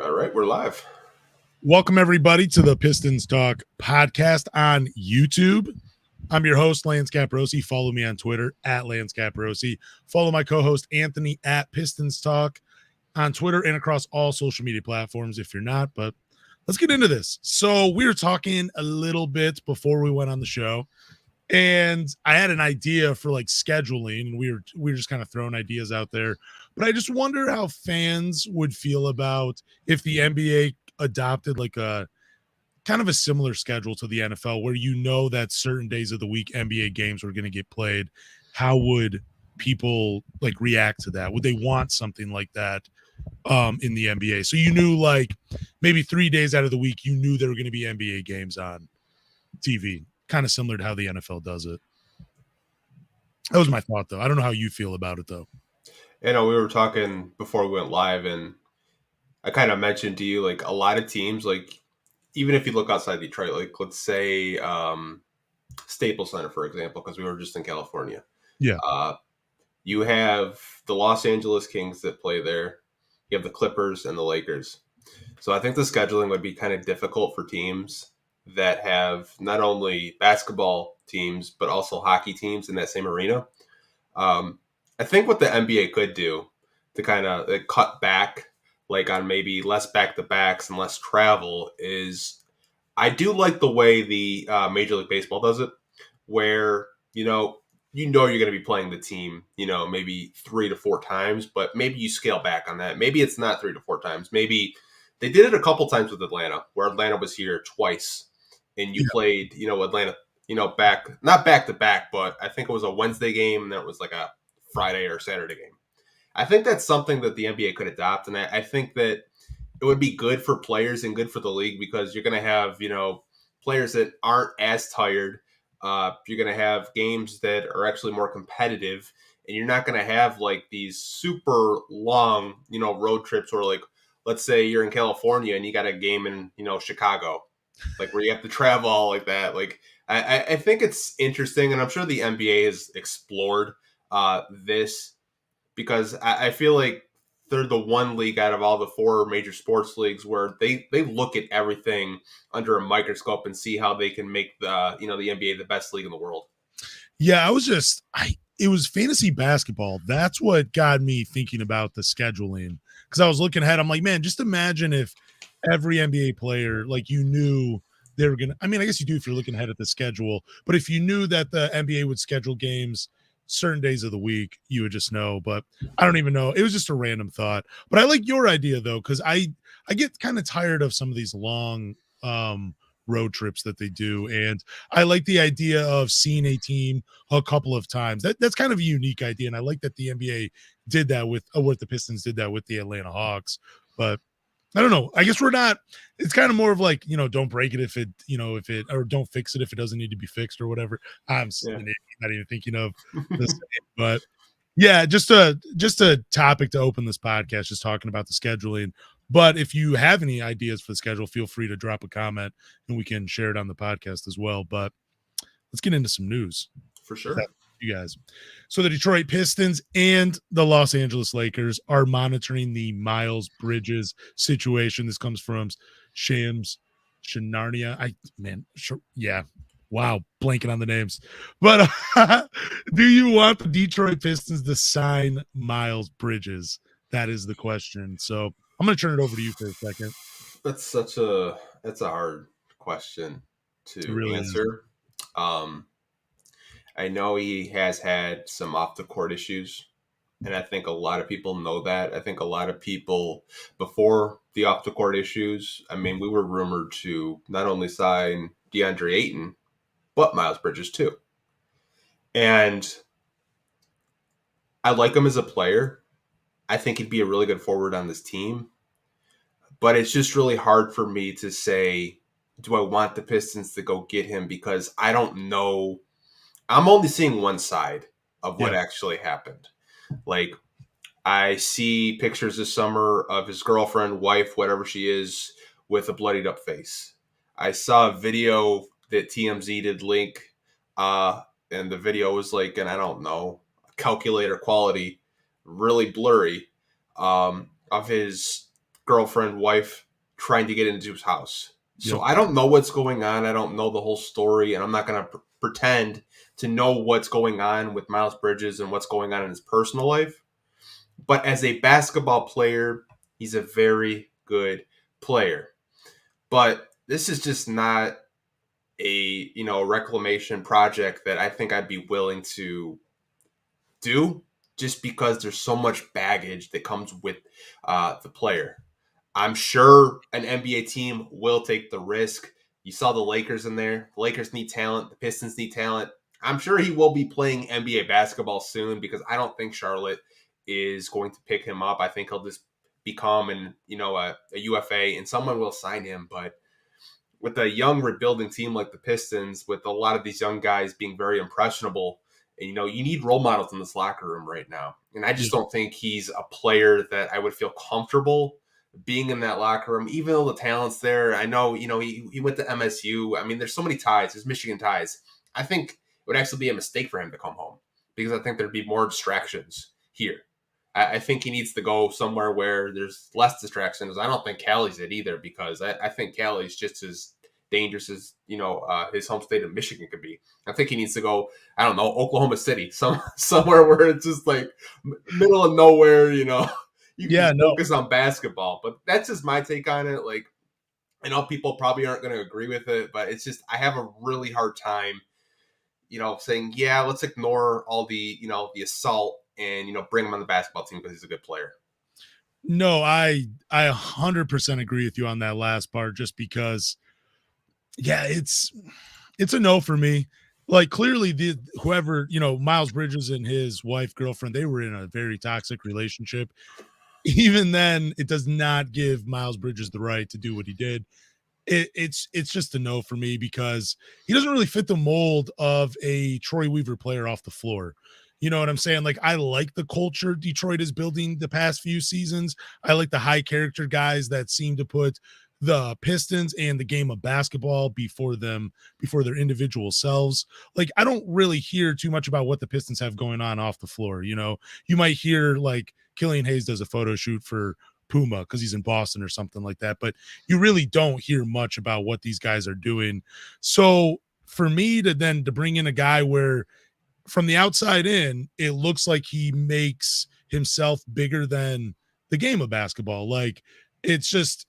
All right, we're live. Welcome, everybody, to the Pistons Talk Podcast on YouTube. I'm your host, Lance Caprosi. Follow me on Twitter, at Lance Caprosi. Follow my co-host, Anthony, at Pistons Talk on Twitter and across all social media platforms if you're not. But let's get into this. So we were talking a little bit before we went on the show, and I had an idea for like scheduling, and we were just kind of throwing ideas out there. But I just wonder how fans would feel about if the NBA adopted like a kind of a similar schedule to the NFL, where you know that certain days of the week NBA games were going to get played. How would people like react to that? Would they want something like that in the NBA? So you knew like maybe 3 days out of the week, you knew there were going to be NBA games on TV, kind of similar to how the NFL does it. That was my thought, though. I don't know how you feel about it, though. You know, we were talking before we went live, and I kind of mentioned to you, like, a lot of teams, like, even if you look outside Detroit, like, let's say Staples Center, for example, because we were just in California. Yeah. You have the Los Angeles Kings that play there. You have the Clippers and the Lakers. So I think the scheduling would be kind of difficult for teams that have not only basketball teams, but also hockey teams in that same arena. I think what the NBA could do to kind of cut back, like on maybe less back-to-backs and less travel, is I do like the way the Major League Baseball does it, where, you're going to be playing the team, maybe 3 to 4 times, but maybe you scale back on that. Maybe it's not 3 to 4 times. Maybe they did it a couple times with Atlanta, where Atlanta was here twice, and you played, Atlanta, not back to back, but I think it was a Wednesday game, and then it was like a Friday or Saturday game. I think that's something that the NBA could adopt, and I think that it would be good for players and good for the league, because you're going to have, players that aren't as tired. You're going to have games that are actually more competitive, and you're not going to have like these super long, road trips where, like, let's say you're in California and you got a game in, Chicago, like where you have to travel all like that. Like, I think it's interesting, and I'm sure the NBA has explored this, because I feel like they're the one league out of all the 4 major sports leagues where they look at everything under a microscope and see how they can make the NBA the best league in the world. Yeah, it was fantasy basketball. That's what got me thinking about the scheduling, because I was looking ahead. I'm like, man, just imagine if every NBA player, like, you knew they were gonna. I mean, I guess you do if you're looking ahead at the schedule, but if you knew that the NBA would schedule games certain days of the week, you would just know. But I don't even know. It was just a random thought. But I like your idea, though, because I get kind of tired of some of these long road trips that they do, and I like the idea of seeing a team a couple of times. That's kind of a unique idea, and I like that the NBA did that with what the Pistons did that with the Atlanta Hawks. But I don't know. I guess we're not. It's kind of more of like, don't break it if it, or don't fix it if it doesn't need to be fixed or whatever. I'm not even thinking of this, but yeah, just a topic to open this podcast, just talking about the scheduling. But if you have any ideas for the schedule, feel free to drop a comment and we can share it on the podcast as well. But let's get into some news. For sure. You guys. So the Detroit Pistons and the Los Angeles Lakers are monitoring the Miles Bridges situation. This comes from Shams Shinarnia. Wow, blanking on the names. But do you want the Detroit Pistons to sign Miles Bridges? That is the question. So I'm going to turn it over to you for a second. That's a hard question to answer. I know he has had some off the court issues, and I think a lot of people know that. I think a lot of people, before the off the court issues, I mean, we were rumored to not only sign DeAndre Ayton, but Miles Bridges too. And I like him as a player. I think he'd be a really good forward on this team. But it's just really hard for me to say, do I want the Pistons to go get him? Because I don't know. I'm only seeing one side of what actually happened. Like, I see pictures this summer of his girlfriend, wife, whatever she is, with a bloodied up face. I saw a video that TMZ did link, and the video was like, and I don't know, calculator quality, really blurry, of his girlfriend, wife trying to get into his house. So Yep. I don't know what's going on. I don't know the whole story, and I'm not going to pretend to know what's going on with Miles Bridges and what's going on in his personal life. But as a basketball player, he's a very good player. But this is just not a reclamation project that I think I'd be willing to do, just because there's so much baggage that comes with the player. I'm sure an NBA team will take the risk. You saw the Lakers in there. The Lakers need talent. The Pistons need talent. I'm sure he will be playing NBA basketball soon, because I don't think Charlotte is going to pick him up. I think he'll just become a UFA, and someone will sign him. But with a young rebuilding team like the Pistons, with a lot of these young guys being very impressionable, and you need role models in this locker room right now. And I just don't think he's a player that I would feel comfortable being in that locker room, even though the talent's there. I know, he went to MSU. I mean, there's so many ties. There's Michigan ties. I think it would actually be a mistake for him to come home, because I think there'd be more distractions here. I think he needs to go somewhere where there's less distractions. I don't think Cali's it either, because I think Cali's just as dangerous as his home state of Michigan could be. I think he needs to go, I don't know, Oklahoma City, somewhere where it's just like middle of nowhere. You can focus on basketball. But that's just my take on it. Like, I know people probably aren't going to agree with it, but it's just, I have a really hard time saying, yeah, let's ignore all the the assault and bring him on the basketball team because he's a good player. No, I 100% agree with you on that last part, just because it's a no for me. Like, clearly whoever, Miles Bridges and his wife, girlfriend, they were in a very toxic relationship. Even then, it does not give Miles Bridges the right to do what he did. It's just a no for me, because he doesn't really fit the mold of a Troy Weaver player off the floor. You know what I'm saying? Like, I like the culture Detroit is building the past few seasons. I like the high character guys that seem to put the Pistons and the game of basketball before their individual selves. Like, I don't really hear too much about what the Pistons have going on off the floor. You might hear like Killian Hayes does a photo shoot for Puma because he's in Boston or something like that, but you really don't hear much about what these guys are doing. So for me to bring in a guy where from the outside in, it looks like he makes himself bigger than the game of basketball. Like, it seems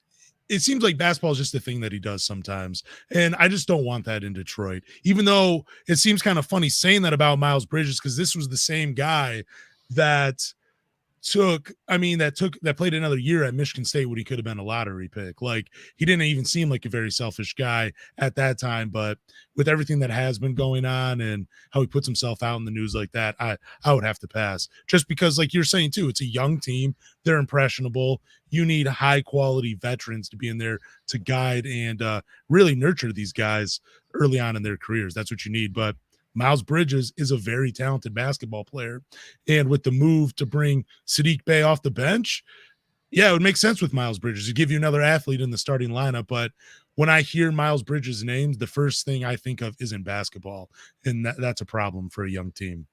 like basketball is just a thing that he does sometimes. And I just don't want that in Detroit, even though it seems kind of funny saying that about Miles Bridges, because this was the same guy that played another year at Michigan State when he could have been a lottery pick. Like, he didn't even seem like a very selfish guy at that time, but with everything that has been going on and how he puts himself out in the news like that, I would have to pass, just because, like you're saying too, it's a young team. They're impressionable. You need high quality veterans to be in there to guide and really nurture these guys early on in their careers. That's what you need. But Miles Bridges is a very talented basketball player. And with the move to bring Sadiq Bey off the bench, yeah, it would make sense with Miles Bridges to give you another athlete in the starting lineup. But when I hear Miles Bridges' names, the first thing I think of isn't basketball. And that's a problem for a young team.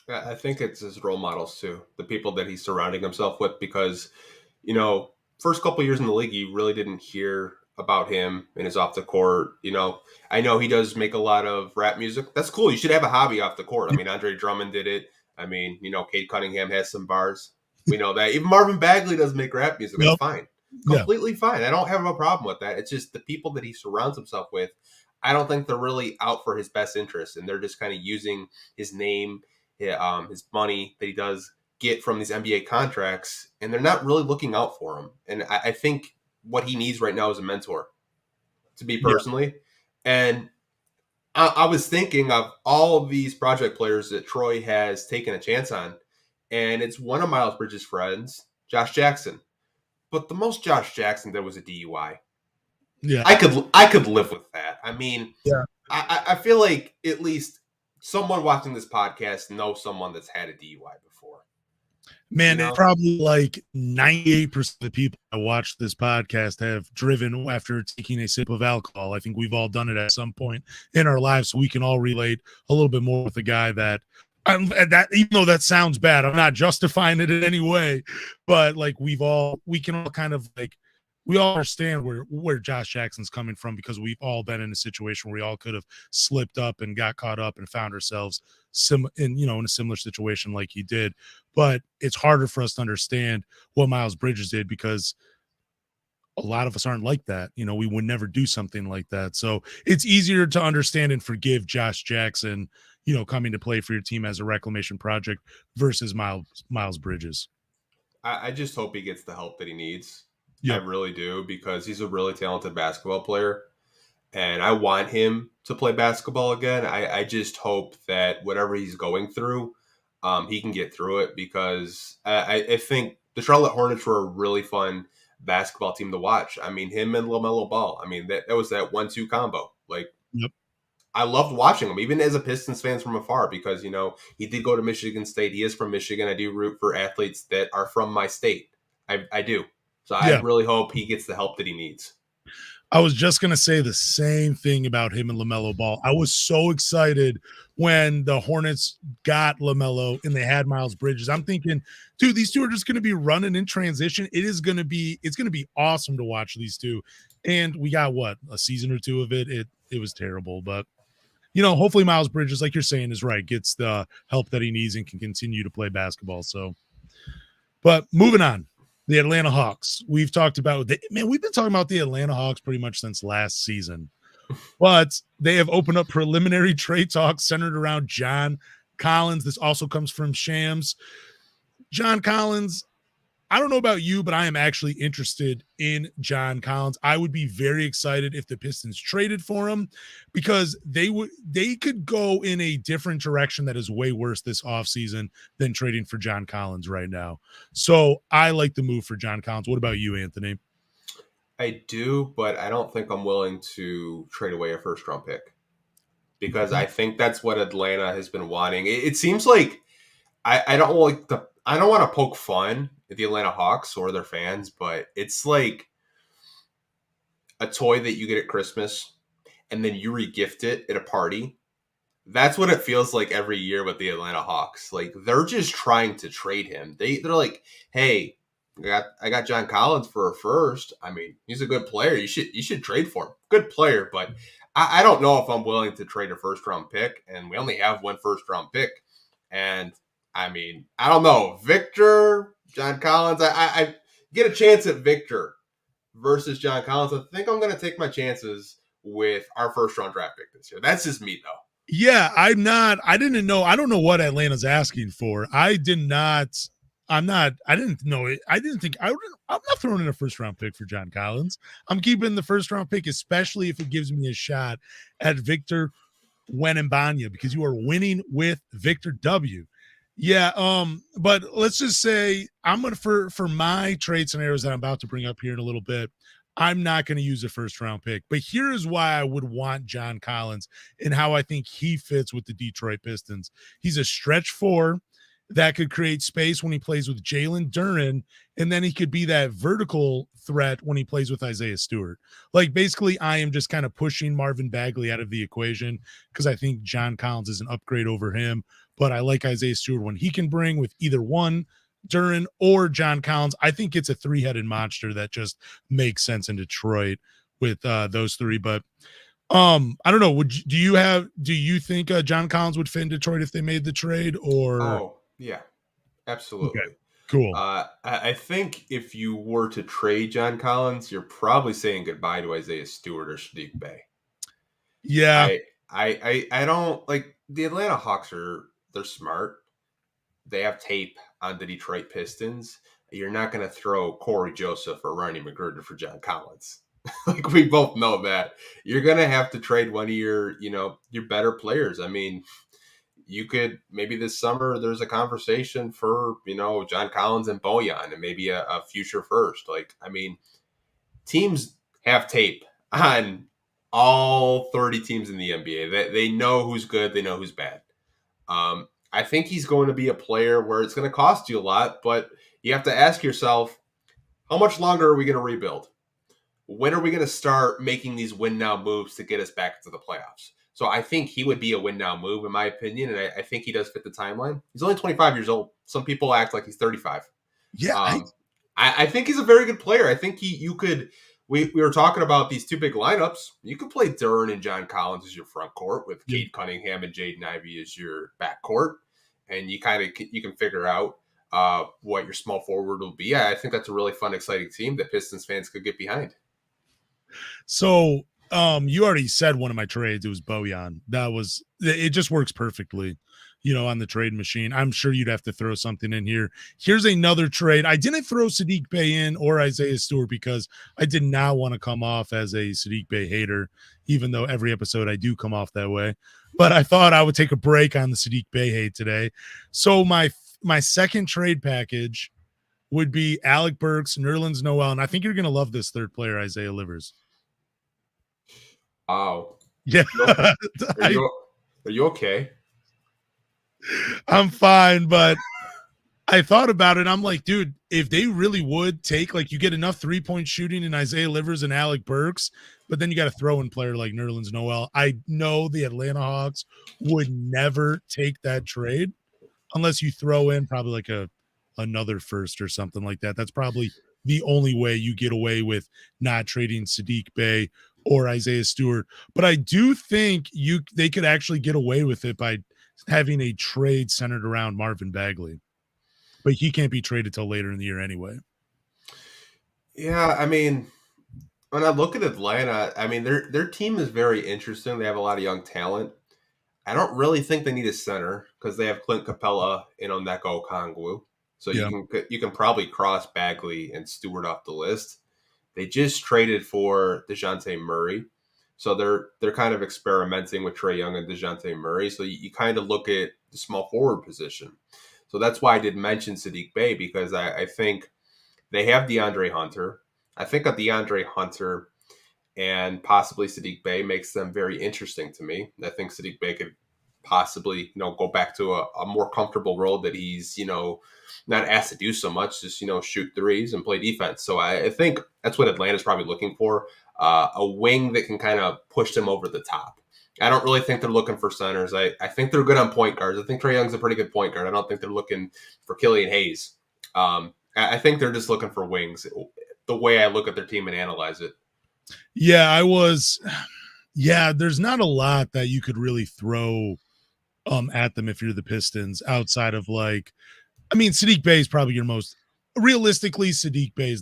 I think it's his role models too, the people that he's surrounding himself with, because, first couple years in the league, you really didn't hear about him and his off the court. I know he does make a lot of rap music. That's cool. You should have a hobby off the court. I mean, Andre Drummond did it. I mean, Cade Cunningham has some bars. We know that. Even Marvin Bagley does make rap music. That's fine. Completely fine. I don't have a problem with that. It's just the people that he surrounds himself with, I don't think they're really out for his best interest, and they're just kind of using his name, his money that he does get from these NBA contracts, and they're not really looking out for him. And I think what he needs right now is a mentor, to be personally. And I was thinking of all of these project players that Troy has taken a chance on, and it's one of Miles Bridges' friends, Josh Jackson. But the most Josh Jackson did was a DUI. Yeah, I could live with that. I mean, I feel like at least someone watching this podcast knows someone that's had a DUI before. Man, it's probably like 98% of the people that watch this podcast have driven after taking a sip of alcohol. I think we've all done it at some point in our lives, so we can all relate a little bit more with the guy that That even though that sounds bad, I'm not justifying it in any way, but like we can all kind of like we all understand where Josh Jackson's coming from because we've all been in a situation where we all could have slipped up and got caught up and found ourselves in a similar situation like he did. But it's harder for us to understand what Miles Bridges did because a lot of us aren't like that. We would never do something like that. So it's easier to understand and forgive Josh Jackson, coming to play for your team as a reclamation project versus Miles Bridges. I just hope he gets the help that he needs. Yep. I really do, because he's a really talented basketball player, and I want him to play basketball again. I just hope that whatever he's going through, he can get through it, because I think the Charlotte Hornets were a really fun basketball team to watch. I mean, him and LaMelo Ball. I mean, that was that 1-2 combo. Like, yep. I loved watching him, even as a Pistons fan from afar, because, he did go to Michigan State. He is from Michigan. I do root for athletes that are from my state. I do. So I really hope he gets the help that he needs. I was just going to say the same thing about him and LaMelo Ball. I was so excited when the Hornets got LaMelo and they had Miles Bridges. I'm thinking, dude, these two are just going to be running in transition. It's going to be awesome to watch these two. And we got a season or two of it. It was terrible, but hopefully Miles Bridges, like you're saying, is right, gets the help that he needs and can continue to play basketball. So, but moving on. The Atlanta Hawks. We've talked about we've been talking about the Atlanta Hawks pretty much since last season. But they have opened up preliminary trade talks centered around John Collins. This also comes from Shams. John Collins, I don't know about you, but I am actually interested in John Collins. I would be very excited if the Pistons traded for him, because they could go in a different direction that is way worse this offseason than trading for John Collins right now. So I like the move for John Collins. What about you, Anthony? I do, but I don't think I'm willing to trade away a first round pick, because I think that's what Atlanta has been wanting. It seems like I don't want to poke fun at the Atlanta Hawks or their fans, but it's like a toy that you get at Christmas and then you regift it at a party. That's what it feels like every year with the Atlanta Hawks. Like, they're just trying to trade him. They're like, hey, I got John Collins for a first. I mean, he's a good player. You should trade for him. Good player, but I don't know if I'm willing to trade a first round pick, and we only have one first round pick. And I mean, I don't know. Victor, John Collins, I get a chance at Victor versus John Collins. I think I'm going to take my chances with our first round draft pick this year. That's just me, though. Yeah, I don't know what Atlanta's asking for. I'm not throwing in a first round pick for John Collins. I'm keeping the first round pick, especially if it gives me a shot at Victor Wembanyama, because you are winning with Victor W. Yeah, but let's just say I'm gonna for my trade scenarios that I'm about to bring up here in a little bit, I'm not going to use a first round pick. But here is why I would want John Collins and how I think he fits with the Detroit Pistons. He's a stretch four that could create space when he plays with Jalen Duren, and then he could be that vertical threat when he plays with Isaiah Stewart. Like, basically, I am just kind of pushing Marvin Bagley out of the equation because I think John Collins is an upgrade over him. But I like Isaiah Stewart when he can bring with either one, Duren or John Collins. I think it's a three-headed monster that just makes sense in Detroit with those three. But I don't know. Do you think John Collins would fit in Detroit if they made the trade? Or yeah, absolutely. Okay, cool. I think if you were to trade John Collins, you're probably saying goodbye to Isaiah Stewart or Sadiq Bey. Yeah, I don't like the Atlanta Hawks. They're smart. They have tape on the Detroit Pistons. You're not going to throw Corey Joseph or Ronnie McGruder for John Collins. Like, we both know that. You're going to have to trade one of your better players. I mean, you could, maybe this summer there's a conversation for, John Collins and Bojan and maybe a future first. Like, I mean, teams have tape on all 30 teams in the NBA. They know who's good. They know who's bad. I think he's going to be a player where it's going to cost you a lot, but you have to ask yourself, how much longer are we going to rebuild? When are we going to start making these win now moves to get us back to the playoffs? So I think he would be a win now move, in my opinion. And I think he does fit the timeline. He's only 25 years old. Some people act like he's 35. Yeah, I think he's a very good player. I think you could. We were talking about these two big lineups. You could play Duren and John Collins as your front court with Cade Cunningham and Jaden Ivey as your back court, and you can figure out what your small forward will be. I think that's a really fun, exciting team that Pistons fans could get behind. So you already said one of my trades. It was Bojan. It just works perfectly, on the trade machine. I'm sure you'd have to throw something in here. Here's another trade. I didn't throw Saddiq Bey in or Isaiah Stewart because I did not want to come off as a Saddiq Bey hater, even though every episode I do come off that way. But I thought I would take a break on the Saddiq Bey hate today. So my second trade package would be Alec Burks, Nerlens Noel, and I think you're going to love this third player, Isaiah Livers. Wow. Yeah. Are you okay? I'm fine, but I thought about it. I'm like, dude, if they really would take, like, you get enough 3-point shooting in Isaiah Livers and Alec Burks, but then you got a throw-in player like Nerlens Noel. I know the Atlanta Hawks would never take that trade unless you throw in probably like another first or something like that. That's probably the only way you get away with not trading Saddiq Bey or Isaiah Stewart. But I do think they could actually get away with it by having a trade centered around Marvin Bagley. But he can't be traded till later in the year anyway. Yeah, I mean, when I look at Atlanta, I mean, their team is very interesting. They have a lot of young talent. I don't really think they need a center because they have Clint Capella and Onyeka Okongwu. So you can probably cross Bagley and Stewart off the list. They just traded for DeJounte Murray. So they're kind of experimenting with Trae Young and DeJounte Murray. So you kind of look at the small forward position. So that's why I did mention Saddiq Bey, because I think they have DeAndre Hunter. I think a DeAndre Hunter and possibly Saddiq Bey makes them very interesting to me. I think Saddiq Bey could possibly, go back to a more comfortable role that he's, not asked to do so much, just, shoot threes and play defense. So I think that's what Atlanta's probably looking for, a wing that can kind of push them over the top. I don't really think they're looking for centers. I think they're good on point guards. I think Trae Young's a pretty good point guard. I don't think they're looking for Killian Hayes. I think they're just looking for wings, the way I look at their team and analyze it. Yeah, there's not a lot that you could really throw at them if you're the Pistons outside of Saddiq Bey is probably realistically, Saddiq Bey is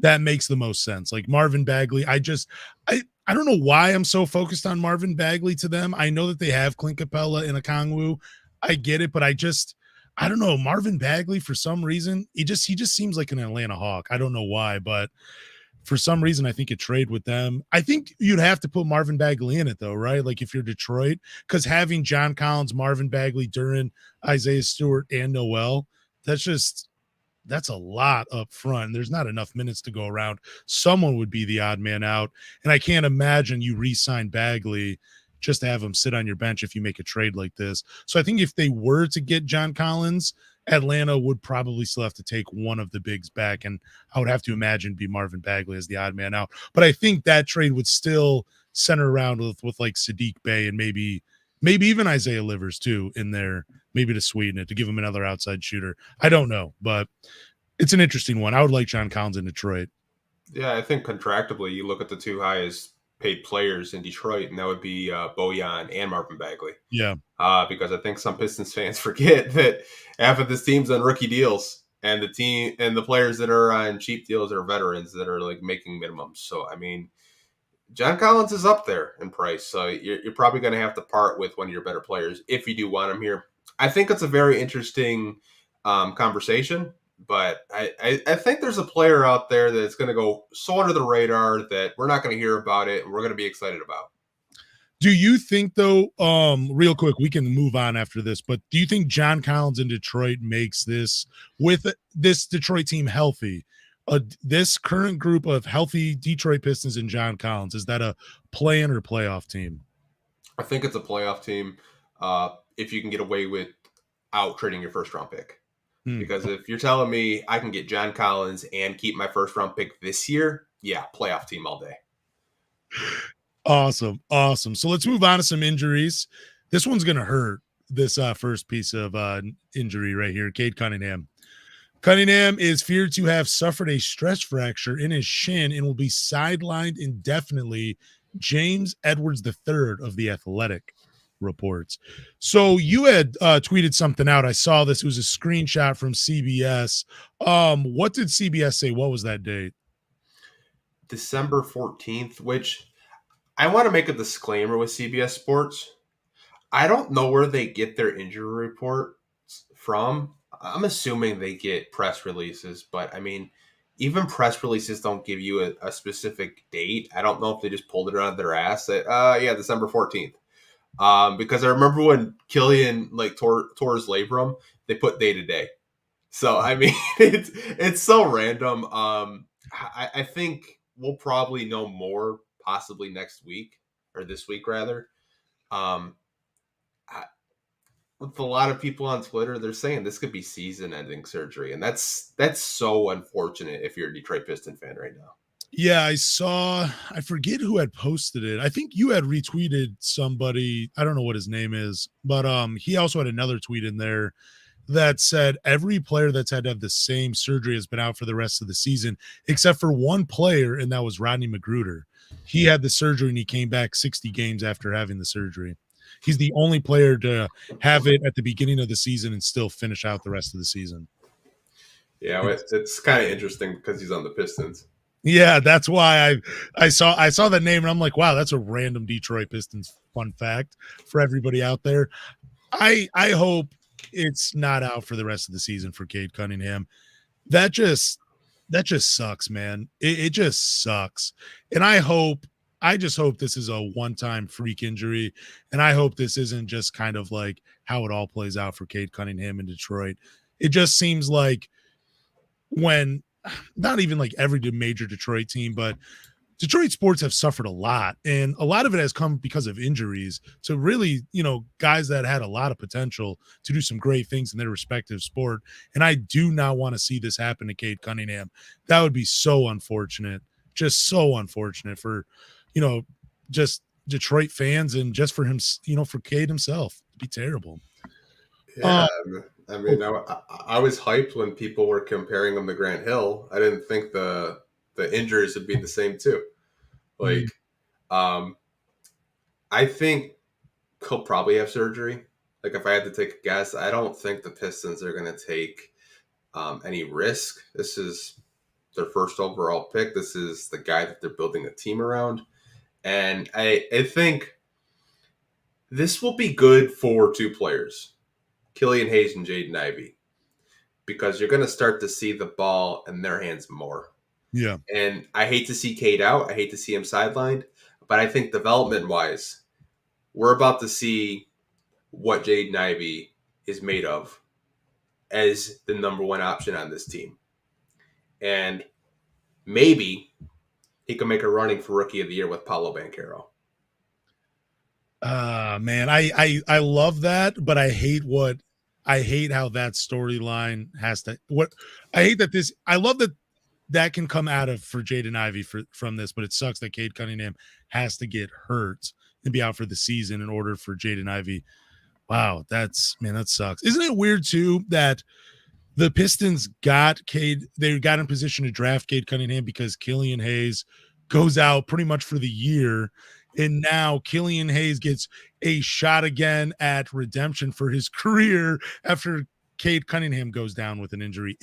that makes the most sense. Like Marvin Bagley, I don't know why I'm so focused on Marvin Bagley to them. I know that they have Clint Capella and Okongwu. I get it, but I don't know. Marvin Bagley, for some reason, he just seems like an Atlanta Hawk. I don't know why, but for some reason, I think a trade with them. I think you'd have to put Marvin Bagley in it, though, right? Like if you're Detroit, because having John Collins, Marvin Bagley, Duren, Isaiah Stewart, and Noel, that's a lot up front. There's not enough minutes to go around. Someone would be the odd man out, and I can't imagine you re-sign Bagley just to have him sit on your bench if you make a trade like this. So I think if they were to get John Collins, Atlanta would probably still have to take one of the bigs back, and I would have to imagine be Marvin Bagley as the odd man out. But I think that trade would still center around with like Saddiq Bey and maybe even Isaiah Livers too in there, maybe to sweeten it, to give him another outside shooter. I don't know, but it's an interesting one. I would like John Collins in Detroit. Yeah, I think contractually, you look at the two highest paid players in Detroit, and that would be Bojan and Marvin Bagley. Yeah. Because I think some Pistons fans forget that half of this team's on rookie deals, and the players that are on cheap deals are veterans that are like making minimums. So I mean, John Collins is up there in price, so you're probably going to have to part with one of your better players if you do want him here. I think it's a very interesting conversation. But I think there's a player out there that's going to go so under the radar that we're not going to hear about it and we're going to be excited about. Do you think, though, real quick, we can move on after this, but do you think John Collins in Detroit makes this, with this Detroit team healthy, this current group of healthy Detroit Pistons and John Collins, is that a play-in or playoff team? I think it's a playoff team if you can get away with out trading your first-round pick. Because if you're telling me I can get John Collins and keep my first-round pick this year, yeah, playoff team all day. Awesome. Awesome. So let's move on to some injuries. This one's going to hurt, this first piece of injury right here. Cade Cunningham. Cunningham is feared to have suffered a stress fracture in his shin and will be sidelined indefinitely. James Edwards III of The Athletic reports. So you had tweeted something out. I saw this. It was a screenshot from CBS. What did CBS say? What was that date? December 14th, which I want to make a disclaimer with CBS Sports. I don't know where they get their injury reports from. I'm assuming they get press releases, but I mean, even press releases don't give you a specific date. I don't know if they just pulled it out of their ass. That yeah, December 14th. Because I remember when Killian like tore his labrum, they put day to day. So I mean, it's so random. I think we'll probably know more possibly next week or this week rather. Um, with a lot of people on Twitter, they're saying this could be season-ending surgery, and that's so unfortunate if you're a Detroit Piston fan right now. Yeah, I forget who had posted it. I think you had retweeted somebody, I don't know what his name is, but he also had another tweet in there that said every player that's had to have the same surgery has been out for the rest of the season, except for one player, and that was Rodney Magruder. He had the surgery and he came back 60 games after having the surgery. He's the only player to have it at the beginning of the season and still finish out the rest of the season. Yeah, it's kind of interesting because he's on the Pistons. Yeah, that's why I saw that name and I'm like, wow, that's a random Detroit Pistons fun fact for everybody out there. I hope it's not out for the rest of the season for Cade Cunningham. That just sucks, man. It just sucks. And I just hope this is a one-time freak injury. And I hope this isn't just kind of like how it all plays out for Cade Cunningham in Detroit. It just seems like when not even like every major Detroit team, but Detroit sports have suffered a lot, and a lot of it has come because of injuries to really, guys that had a lot of potential to do some great things in their respective sport. And I do not want to see this happen to Cade Cunningham. That would be so unfortunate, just so unfortunate for, just Detroit fans and just for him, for Cade himself. It'd be terrible. Yeah, I mean, I was hyped when people were comparing him to Grant Hill. I didn't think the injuries would be the same too. Like, I think he'll probably have surgery. Like, if I had to take a guess, I don't think the Pistons are going to take any risk. This is their first overall pick. This is the guy that they're building a team around. And I think this will be good for two players, Killian Hayes and Jaden Ivey, because you're going to start to see the ball in their hands more. Yeah. And I hate to see Cade out. I hate to see him sidelined. But I think development-wise, we're about to see what Jaden Ivey is made of as the number one option on this team. And maybe he can make a running for Rookie of the Year with Paolo Banchero. Man, I love that, but I hate how that storyline has to I love that can come out of for Jaden Ivey from this, but it sucks that Cade Cunningham has to get hurt and be out for the season in order for Jaden Ivey. Wow, that sucks. Isn't it weird too that the Pistons got Cade, they got in position to draft Cade Cunningham because Killian Hayes goes out pretty much for the year. And now Killian Hayes gets a shot again at redemption for his career after Cade Cunningham goes down with an injury.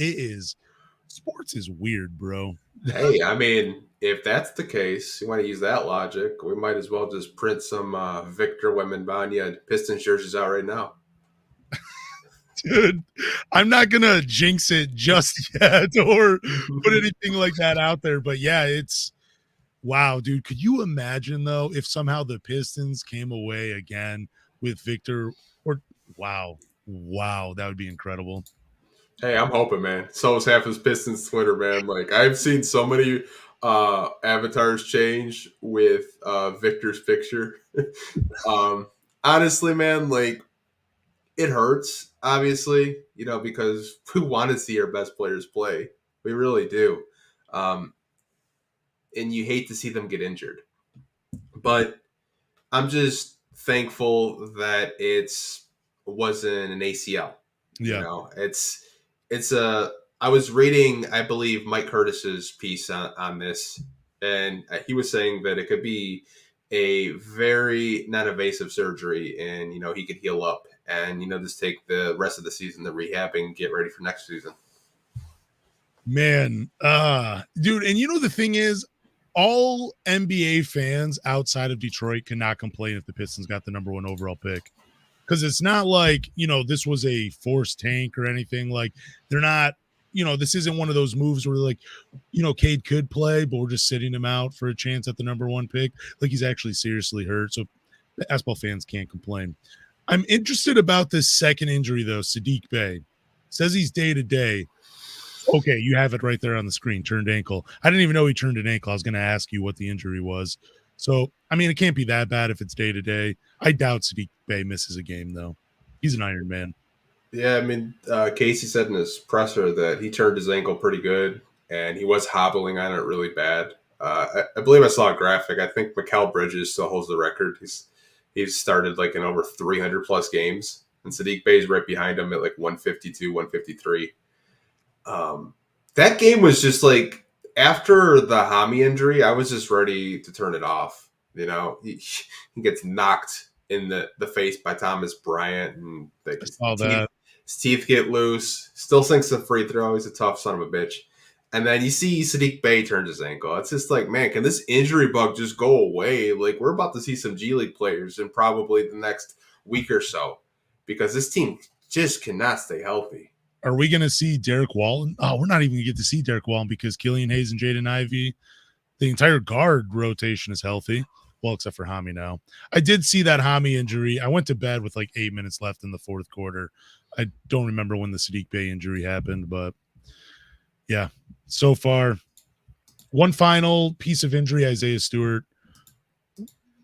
Sports is weird, bro. Hey, I mean, if that's the case, you want to use that logic, we might as well just print some Victor Wembanyama Pistons jerseys out right now. Dude, I'm not going to jinx it just yet or put anything like that out there. But yeah, it's wow, dude. Could you imagine, though, if somehow the Pistons came away again with Victor or wow, that would be incredible. Hey, I'm hoping, man. So is half his Pistons Twitter, man. Like, I've seen so many avatars change with Victor's picture. Honestly, man, like, it hurts, obviously, because we want to see our best players play. We really do. And you hate to see them get injured. But I'm just thankful that wasn't an ACL. You Yeah. know, it's a. I was reading, I believe, Mike Curtis's piece on this, and he was saying that it could be a very non-invasive surgery, and he could heal up, and just take the rest of the season to rehab and get ready for next season. Man, dude, and the thing is, all NBA fans outside of Detroit cannot complain if the Pistons got the number 1 overall pick. Because it's not like, this was a forced tank or anything. Like, they're not, this isn't one of those moves where like, Cade could play, but we're just sitting him out for a chance at the number 1 pick. Like, he's actually seriously hurt. So basketball fans can't complain. I'm interested about this second injury, though. Saddiq Bey says he's day-to-day. Okay, you have it right there on the screen. Turned ankle. I didn't even know he turned an ankle. I was going to ask you what the injury was. So, I mean, it can't be that bad if it's day-to-day. I doubt Saddiq Bey misses a game, though. He's an Iron Man. Yeah, I mean, Casey said in his presser that he turned his ankle pretty good, and he was hobbling on it really bad. I believe I saw a graphic. I think Mikal Bridges still holds the record. He's started like in over 300-plus games, and Saddiq Bey's right behind him at like 152, 153. That game was just like, after the Hami injury, I was just ready to turn it off. He gets knocked in the face by Thomas Bryant, and his teeth get loose. Still sinks a free throw. He's a tough son of a bitch. And then you see Saddiq Bey turns his ankle. It's just like, man, can this injury bug just go away? Like, we're about to see some G League players in probably the next week or so, because this team just cannot stay healthy. Are we going to see Derek Wallen? Oh, we're not even going to get to see Derek Wallen because Killian Hayes and Jaden Ivey, the entire guard rotation is healthy. Well, except for Hami now. I did see that Hami injury. I went to bed with like 8 minutes left in the fourth quarter. I don't remember when the Saddiq Bey injury happened, but yeah, so far, one final piece of injury, Isaiah Stewart.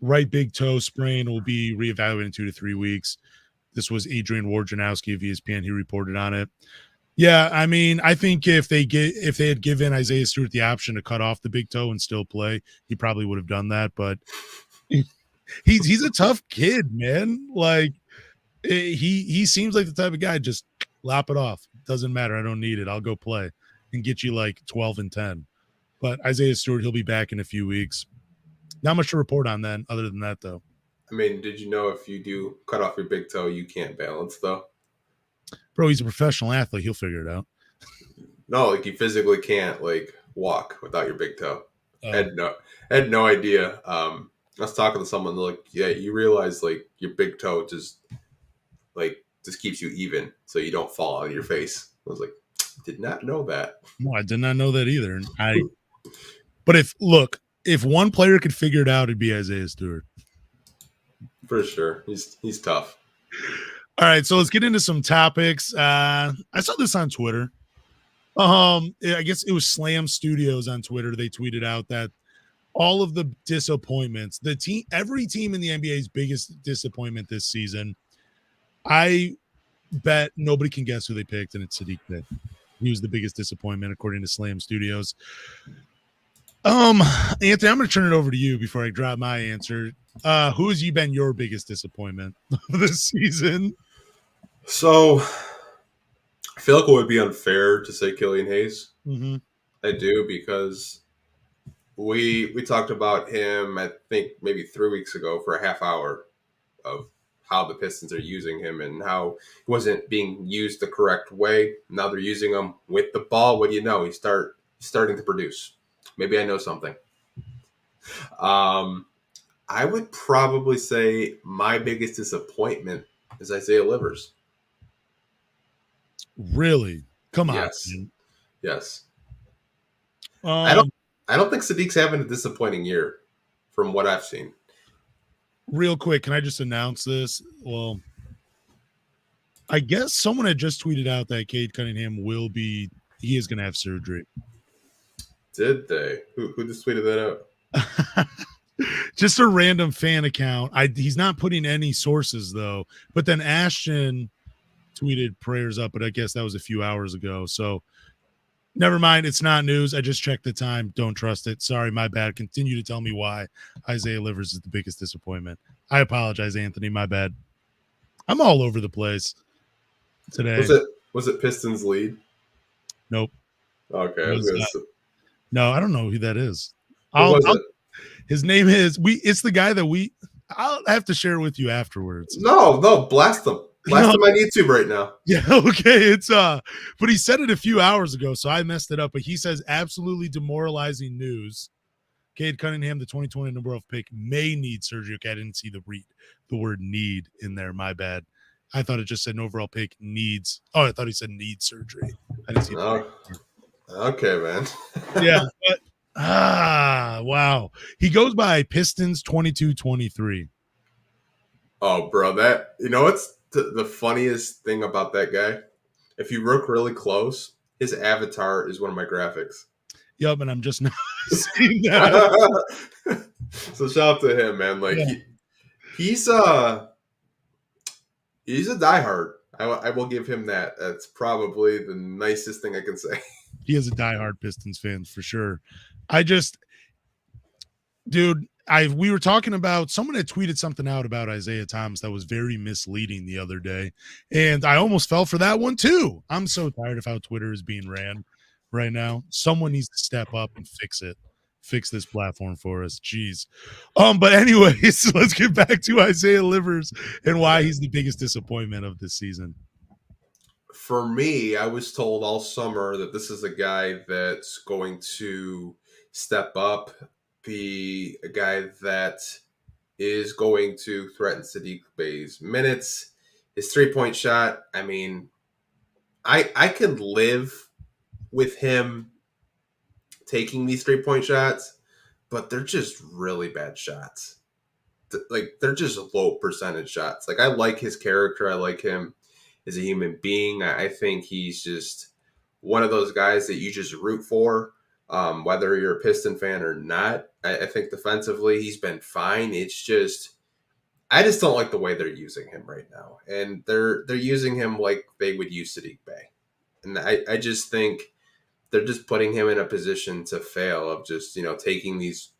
Right big toe sprain, will be reevaluated in 2 to 3 weeks. This was Adrian Wojnarowski of ESPN. He reported on it. Yeah, I mean, I think if they had given Isaiah Stewart the option to cut off the big toe and still play, he probably would have done that. But he's a tough kid, man. Like, he seems like the type of guy, just lop it off. Doesn't matter. I don't need it. I'll go play and get you like 12 and 10. But Isaiah Stewart, he'll be back in a few weeks. Not much to report on then, other than that, though. I mean, did you know if you do cut off your big toe, you can't balance, though? Bro, he's a professional athlete. He'll figure it out. No, like, you physically can't, like, walk without your big toe. I had no idea. I was talking to someone, like, yeah, you realize, like, your big toe just keeps you even so you don't fall on your face. I was like, did not know that. No, I did not know that either. But if one player could figure it out, it'd be Isaiah Stewart. For sure. He's tough. All right, so let's get into some topics. I saw this on Twitter. I guess it was Slam Studios on Twitter. They tweeted out that all of the disappointments, every team in the NBA's biggest disappointment this season, I bet nobody can guess who they picked, and it's Saddiq Bey. He was the biggest disappointment according to Slam Studios. Anthony, I'm going to turn it over to you before I drop my answer. Who has you been your biggest disappointment this season? So, I feel like it would be unfair to say Killian Hayes. Mm-hmm. I do, because we talked about him, I think, maybe 3 weeks ago for a half hour of how the Pistons are using him and how he wasn't being used the correct way. Now they're using him with the ball. What do you know? He's starting to produce. Maybe I know something. I would probably say my biggest disappointment is Isaiah Livers. Really? Come on. Yes. I don't think Saddiq's having a disappointing year from what I've seen. Real quick, can I just announce this? Well, I guess someone had just tweeted out that Cade Cunningham he is going to have surgery. Did they? Who just tweeted that out? Just a random fan account. He's not putting any sources, though. But then Ashton tweeted prayers up, but I guess that was a few hours ago. So Never mind. It's not news. I just checked the time. Don't trust it. Sorry, my bad. Continue to tell me why Isaiah Livers is the biggest disappointment. I apologize, Anthony. My bad. I'm all over the place today. Was it Pistons lead? Nope. Okay. No, I don't know who that is. His name is It's the guy that I'll have to share with you afterwards. No, blast him. Blast him on YouTube right now. Yeah, okay. It's but he said it a few hours ago, so I messed it up. But he says absolutely demoralizing news. Cade Cunningham, the 2020 number 12 pick, may need surgery. Okay, I didn't see the word need in there. My bad. I thought it just said an overall pick needs. Oh, I thought he said needs surgery. I didn't see that. Okay, man. Yeah, but wow. He goes by Pistons 2223. Oh, bro, what's the funniest thing about that guy? If you look really close, his avatar is one of my graphics. Yep, and I'm just not seeing that. So shout out to him, man. Like he's a diehard. I will give him that. That's probably the nicest thing I can say. He is a diehard Pistons fan for sure. We were talking about, someone had tweeted something out about Isaiah Thomas that was very misleading the other day, and I almost fell for that one too. I'm so tired of how Twitter is being ran right now. Someone needs to step up and fix this platform for us. Jeez. But anyways, let's get back to Isaiah Livers and why he's the biggest disappointment of this season. For me, I was told all summer that this is a guy that's going to step up, be a guy that is going to threaten Sadiq Bey's minutes. His three-point shot, I mean, I could live with him taking these three-point shots, but they're just really bad shots. Like, they're just low percentage shots. Like, I like his character. I like him as a human being. I think he's just one of those guys that you just root for, whether you're a Piston fan or not. I think defensively he's been fine. It's just, I just don't like the way they're using him right now. And they're using him like they would use Sadiq Bey. And I just think they're just putting him in a position to fail of just, taking these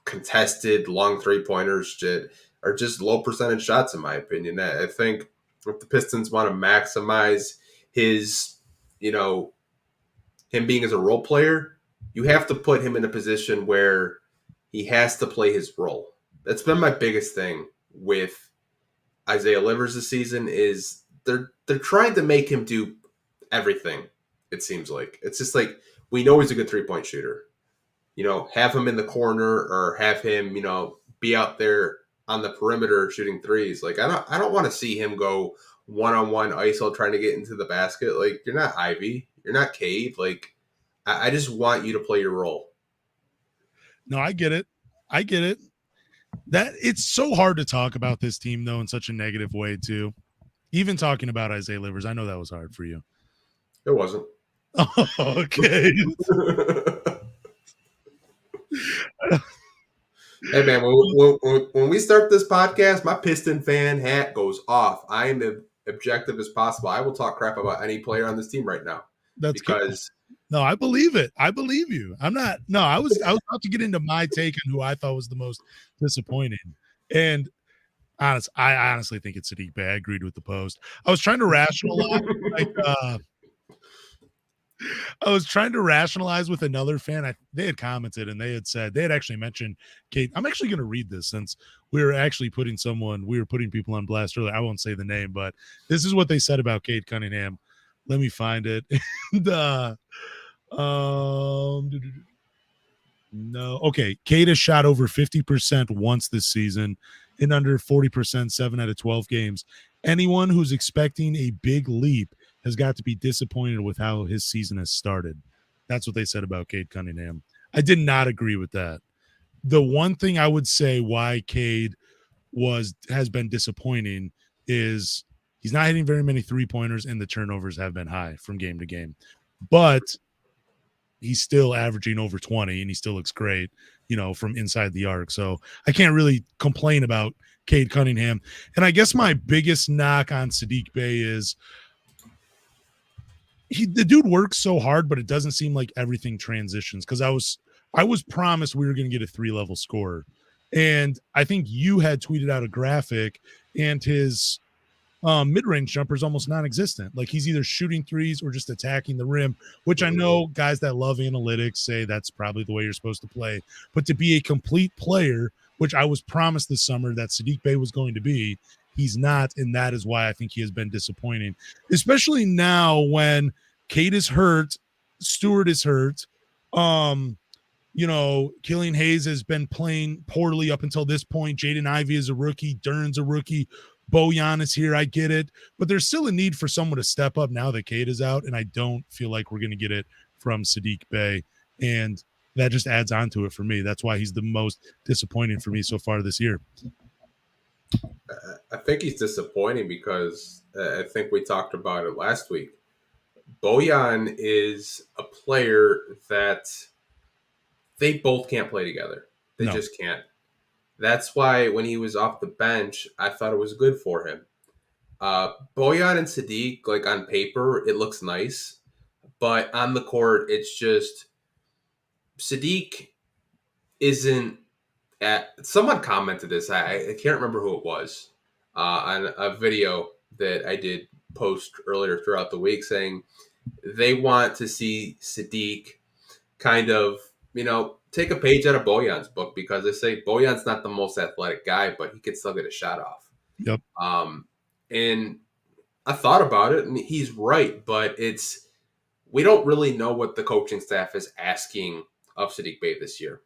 contested long three-pointers that are just low percentage shots, in my opinion. I think if the Pistons want to maximize his, him being as a role player, you have to put him in a position where he has to play his role. That's been my biggest thing with Isaiah Livers this season is they're trying to make him do everything, it seems like. It's just like, we know he's a good three-point shooter. Have him in the corner or have him, be out there on the perimeter shooting threes. Like, I don't want to see him go one-on-one ISO trying to get into the basket. Like, you're not Ivy. You're not Cade. Like, I just want you to play your role. No, I get it. That it's so hard to talk about this team, though, in such a negative way, too. Even talking about Isaiah Livers, I know that was hard for you. It wasn't. Oh, okay. Hey, man, when we start this podcast, my Piston fan hat goes off. I am as objective as possible. I will talk crap about any player on this team right now. That's because no, I believe it. I believe you. I'm not. No, I was about to get into my take on who I thought was the most disappointing. And I honestly think it's Sadiq Bey. I agreed with the post. I was trying to rationalize with another fan. They had commented and they had said, they had actually mentioned Cade. I'm actually going to read this since we were putting people on blast earlier. I won't say the name, but this is what they said about Cade Cunningham. Let me find it. No. Okay. Cade has shot over 50% once this season in under 40%, 7 out of 12 games. Anyone who's expecting a big leap has got to be disappointed with how his season has started. That's what they said about Cade Cunningham. I did not agree with that. The one thing I would say why Cade has been disappointing is he's not hitting very many three-pointers and the turnovers have been high from game to game. But he's still averaging over 20 and he still looks great, from inside the arc. So I can't really complain about Cade Cunningham. And I guess my biggest knock on Sadiq Bey is the dude works so hard, but it doesn't seem like everything transitions. Because I was promised we were going to get a 3-level scorer, and I think you had tweeted out a graphic, and his mid-range jumper is almost non-existent. Like he's either shooting threes or just attacking the rim, which I know guys that love analytics say that's probably the way you're supposed to play. But to be a complete player, which I was promised this summer that Saddiq Bey was going to be, he's not, and that is why I think he has been disappointing, especially now when Cade is hurt, Stewart is hurt. Killian Hayes has been playing poorly up until this point. Jaden Ivey is a rookie. Duren's a rookie. Bojan is here. I get it. But there's still a need for someone to step up now that Cade is out, and I don't feel like we're going to get it from Saddiq Bey. And that just adds on to it for me. That's why he's the most disappointing for me so far this year. I think he's disappointing because I think we talked about it last week. Bojan is a player that they both can't play together. They just can't. That's why when he was off the bench, I thought it was good for him. Bojan and Saddiq, like on paper, it looks nice. But on the court, it's just Saddiq isn't at. Someone commented this. I can't remember who it was on a video that I did post earlier throughout the week saying they want to see Saddiq kind of, take a page out of Bojan's book because they say Bojan's not the most athletic guy, but he can still get a shot off. Yep. And I thought about it, and he's right, but we don't really know what the coaching staff is asking of Saddiq Bey this year.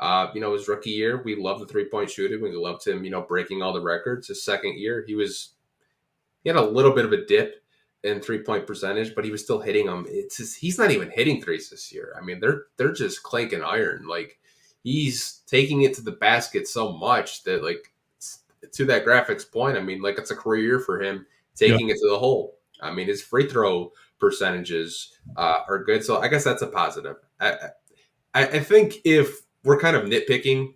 His rookie year, we loved the 3-point shooting. We loved him, breaking all the records. His second year, he had a little bit of a dip in 3-point percentage, but he was still hitting them. He's not even hitting threes this year. I mean, they're just clanking iron. Like he's taking it to the basket so much that, like, to that graphics point, I mean, like it's a career year for him taking it to the hole. I mean, his free throw percentages are good, so I guess that's a positive. I think if we're kind of nitpicking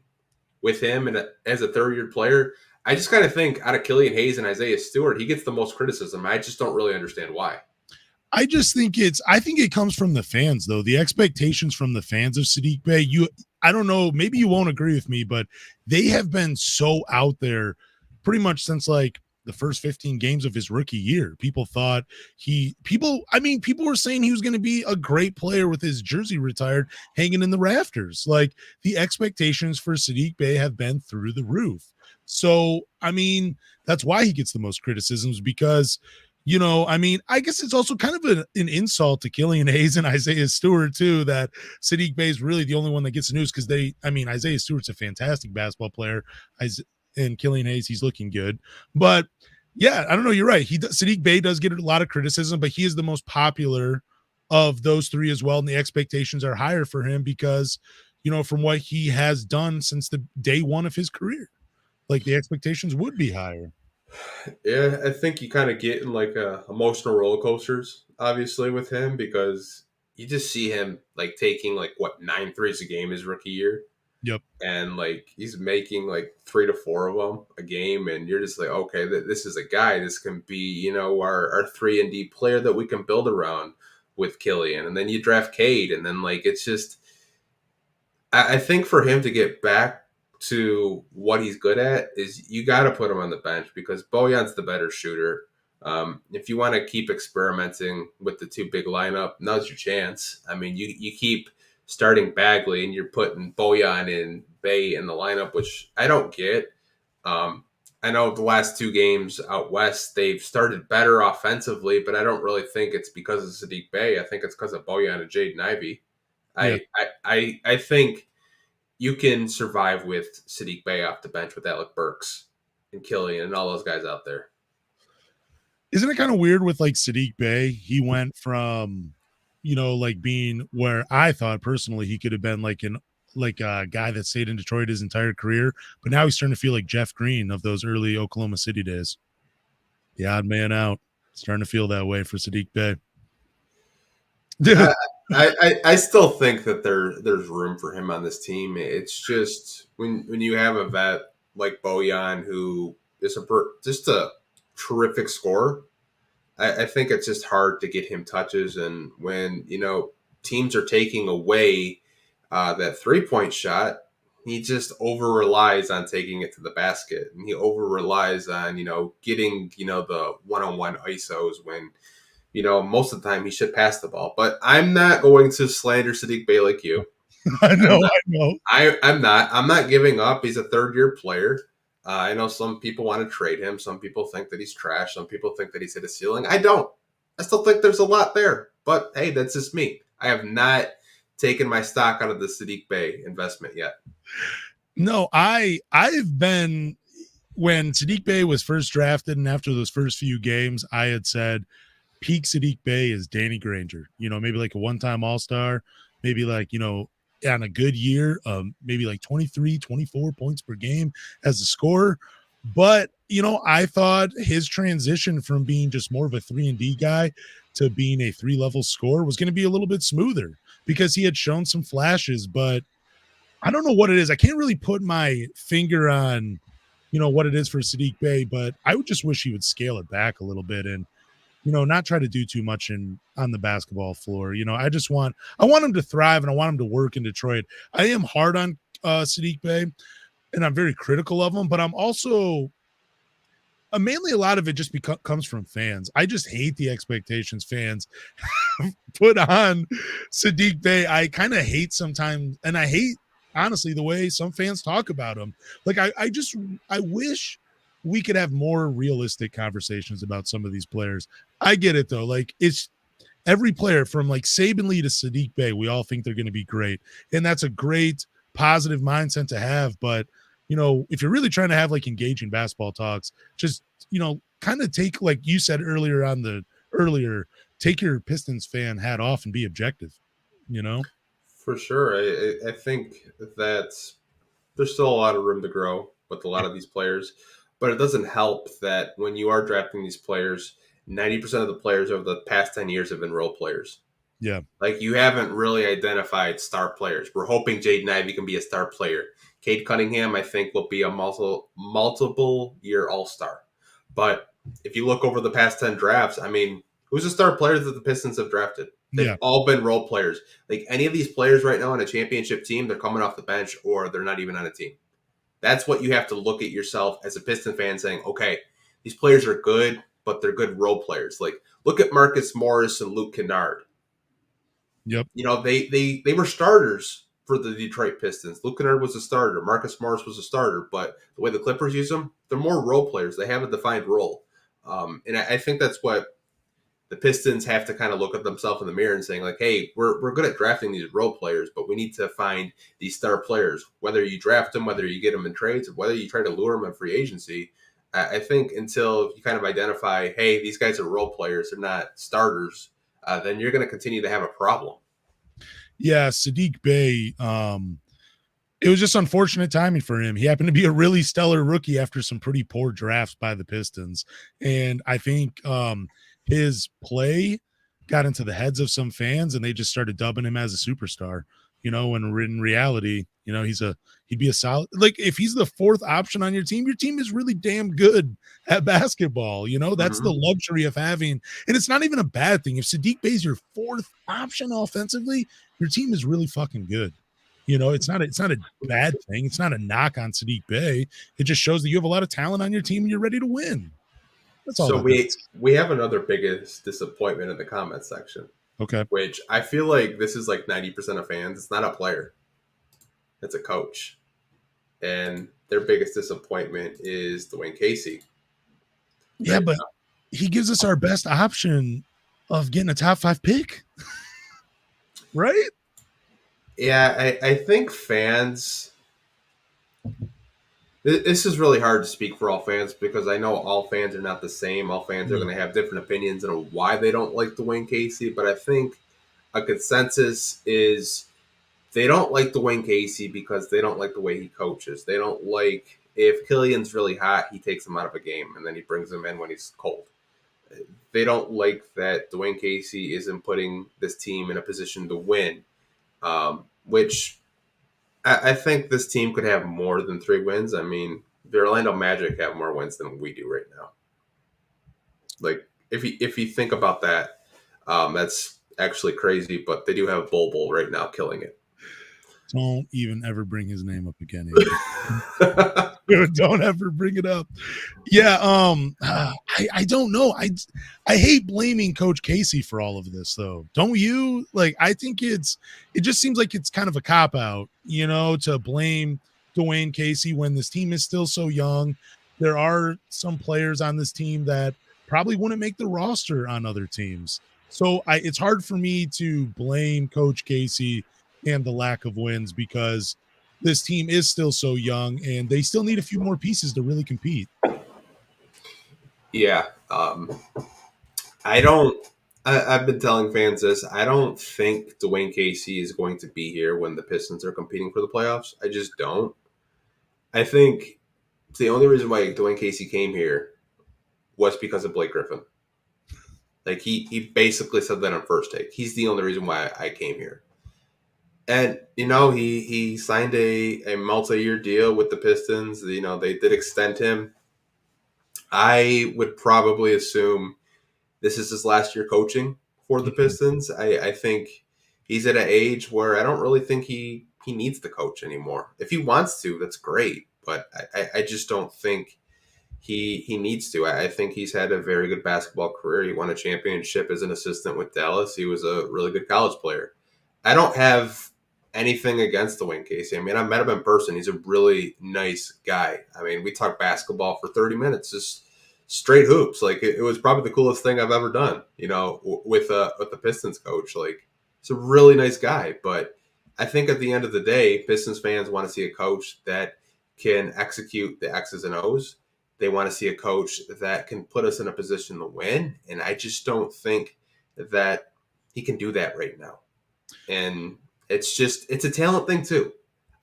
with him and as a third-year player, I just kind of think out of Killian Hayes and Isaiah Stewart, he gets the most criticism. I just don't really understand why. I think it comes from the fans, though. The expectations from the fans of Saddiq Bey, I don't know, maybe you won't agree with me, but they have been so out there pretty much since like the first 15 games of his rookie year. People thought people were saying he was going to be a great player with his jersey retired, hanging in the rafters. Like the expectations for Saddiq Bey have been through the roof. So, I mean, that's why he gets the most criticisms because, I guess it's also kind of an insult to Killian Hayes and Isaiah Stewart, too, that Saddiq Bey is really the only one that gets the news because Isaiah Stewart's a fantastic basketball player. And Killian Hayes, he's looking good. But, yeah, I don't know. You're right. Saddiq Bey does get a lot of criticism, but he is the most popular of those three as well. And the expectations are higher for him because, from what he has done since the day one of his career. Like the expectations would be higher. Yeah, I think you kind of get in like emotional roller coasters, obviously, with him because you just see him like taking like 9 threes a game his rookie year. Yep. And like he's making like 3 to 4 of them a game, and you're just like, okay, this is a guy. This can be, our 3-and-D player that we can build around with Killian. And then you draft Cade, and then like it's just, I think for him to get back to what he's good at is you got to put him on the bench because Bojan's the better shooter. If you want to keep experimenting with the two big lineup, now's your chance. I mean, you keep starting Bagley and you're putting Bojan and Bey in the lineup, which I don't get. I know the last 2 games out west, they've started better offensively, but I don't really think it's because of Saddiq Bey. I think it's because of Bojan and Jaden Ivey. Yeah. I think you can survive with Saddiq Bey off the bench with Alec Burks and Killian and all those guys out there. Isn't it kind of weird with like Saddiq Bey? He went from, like being where I thought personally he could have been like a guy that stayed in Detroit his entire career, but now he's starting to feel like Jeff Green of those early Oklahoma City days. The odd man out. Starting to feel that way for Saddiq Bey. I still think that there's room for him on this team. It's just when you have a vet like Bojan who is just a terrific scorer. I think it's just hard to get him touches. And when, teams are taking away that 3-point shot, he just over relies on taking it to the basket. And he over relies on, getting, the one-on-one ISOs when, most of the time he should pass the ball. But I'm not going to slander Sadiq Bey like you. I know. I'm not. I'm not giving up. He's a third-year player. I know some people want to trade him. Some people think that he's trash. Some people think that he's hit a ceiling. I don't. I still think there's a lot there. But hey, that's just me. I have not taken my stock out of the Sadiq Bey investment yet. No, I've been, when Sadiq Bey was first drafted and after those first few games, I had said peak Sadiq Bey is Danny Granger. Maybe like a one-time All-Star, maybe like, on a good year, maybe like 23, 24 points per game as a scorer. But, I thought his transition from being just more of a 3-and-D guy to being a 3-level scorer was going to be a little bit smoother because he had shown some flashes, but I don't know what it is. I can't really put my finger on, what it is for Sadiq Bey, but I would just wish he would scale it back a little bit and, not try to do too much on the basketball floor. I want him to thrive and I want him to work in Detroit. I am hard on Sadiq Bey and I'm very critical of him, but I'm also mainly a lot of it just comes from fans. I just hate the expectations fans put on Sadiq Bey. I kind of hate sometimes, and I hate, honestly, the way some fans talk about him. Like, I wish we could have more realistic conversations about some of these players. I get it, though. Like, it's every player from, like, Saban Lee to Sadiq Bey, we all think they're going to be great. And that's a great, positive mindset to have. But, if you're really trying to have, like, engaging basketball talks, just, kind of take, like you said earlier, take your Pistons fan hat off and be objective, For sure. I think that there's still a lot of room to grow with a lot of these players, but it doesn't help that when you are drafting these players, 90% of the players over the past 10 years have been role players. Yeah. Like, you haven't really identified star players. We're hoping Jaden Ivey can be a star player. Cade Cunningham, I think, will be a multiple year all-star. But if you look over the past 10 drafts, I mean, who's a star player that the Pistons have drafted? They've all been role players. Like, any of these players right now on a championship team, they're coming off the bench or they're not even on a team. That's what you have to look at yourself as a Piston fan saying, okay, these players are good, but they're good role players. Like, look at Marcus Morris and Luke Kennard. Yep. They were starters for the Detroit Pistons. Luke Kennard was a starter. Marcus Morris was a starter. But the way the Clippers use them, they're more role players. They have a defined role. And I think that's what the Pistons have to kind of look at themselves in the mirror and saying, like, hey, we're good at drafting these role players, but we need to find these star players. Whether you draft them, whether you get them in trades, or whether you try to lure them in free agency, I think until you kind of identify, hey, these guys are role players, they're not starters, then you're going to continue to have a problem. Yeah, Sadiq Bey, it was just unfortunate timing for him. He happened to be a really stellar rookie after some pretty poor drafts by the Pistons. And I think his play got into the heads of some fans and they just started dubbing him as a superstar, when in reality, he'd be a solid, like, if he's the fourth option on your team is really damn good at basketball. That's the luxury of having, and it's not even a bad thing. If Sadiq Bey's your fourth option offensively, your team is really fucking good. It's not a bad thing. It's not a knock on Sadiq Bey. It just shows that you have a lot of talent on your team and you're ready to win. That's all. So we have another biggest disappointment in the comment section. Okay. Which I feel like this is like 90% of fans. It's not a player. It's a coach. And their biggest disappointment is Dwane Casey. Yeah, right, but he gives us our best option of getting a top 5 pick. Right? Yeah, I think fans... This is really hard to speak for all fans because I know all fans are not the same. All fans are going to have different opinions on why they don't like Dwane Casey. But I think a consensus is they don't like Dwane Casey because they don't like the way he coaches. They don't like, if Killian's really hot, he takes him out of a game and then he brings him in when he's cold. They don't like that Dwane Casey isn't putting this team in a position to win, which I think this team could have more than 3 wins. I mean, the Orlando Magic have more wins than we do right now. Like, if you think about that, that's actually crazy. But they do have Bol Bol right now killing it. Don't even ever bring his name up again. Dude, don't ever bring it up. Yeah, I don't know. I hate blaming Coach Casey for all of this, though. Don't you? Like, I think it just seems like it's kind of a cop out, to blame Dwane Casey when this team is still so young. There are some players on this team that probably wouldn't make the roster on other teams. So it's hard for me to blame Coach Casey and the lack of wins because this team is still so young and they still need a few more pieces to really compete. Yeah. I've been telling fans this. I don't think Dwane Casey is going to be here when the Pistons are competing for the playoffs. I just don't. I think the only reason why Dwane Casey came here was because of Blake Griffin. Like he basically said that on First Take. He's the only reason why I came here. And, he signed a multi-year deal with the Pistons. They did extend him. I would probably assume this is his last year coaching for the Pistons. I think he's at an age where I don't really think he needs to coach anymore. If he wants to, that's great. But I just don't think he needs to. I think he's had a very good basketball career. He won a championship as an assistant with Dallas. He was a really good college player. I don't have anything against Dwane Casey. I mean, I met him in person. He's a really nice guy. I mean, we talked basketball for 30 minutes, just straight hoops. Like it was probably the coolest thing I've ever done, with the Pistons coach. Like he's a really nice guy. But I think at the end of the day, Pistons fans want to see a coach that can execute the X's and O's. They want to see a coach that can put us in a position to win. And I just don't think that he can do that right now. And it's a talent thing too.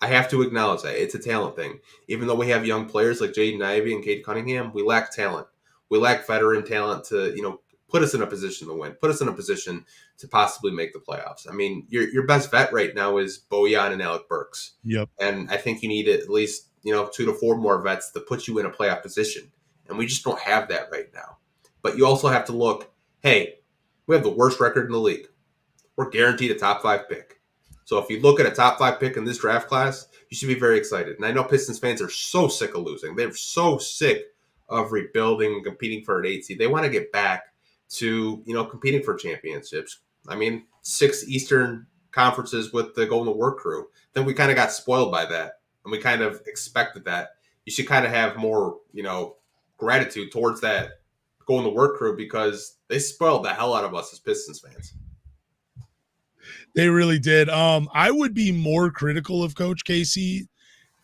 I have to acknowledge that. It's a talent thing. Even though we have young players like Jaden Ivey and Cade Cunningham, we lack talent. We lack veteran talent to, put us in a position to win, put us in a position to possibly make the playoffs. I mean, your best vet right now is Bojan and Alec Burks. Yep. And I think you need at least, 2 to 4 more vets to put you in a playoff position. And we just don't have that right now. But you also have to look, hey, we have the worst record in the league. We're guaranteed a top 5 pick. So if you look at a top 5 pick in this draft class, you should be very excited. And I know Pistons fans are so sick of losing. They're so sick of rebuilding and competing for an 8 seed. They want to get back to, competing for championships. I mean, 6 Eastern conferences with the Going to Work crew. Then we kind of got spoiled by that. And we kind of expected that. You should kind of have more, gratitude towards that Going to Work crew because they spoiled the hell out of us as Pistons fans. They really did. I would be more critical of Coach Casey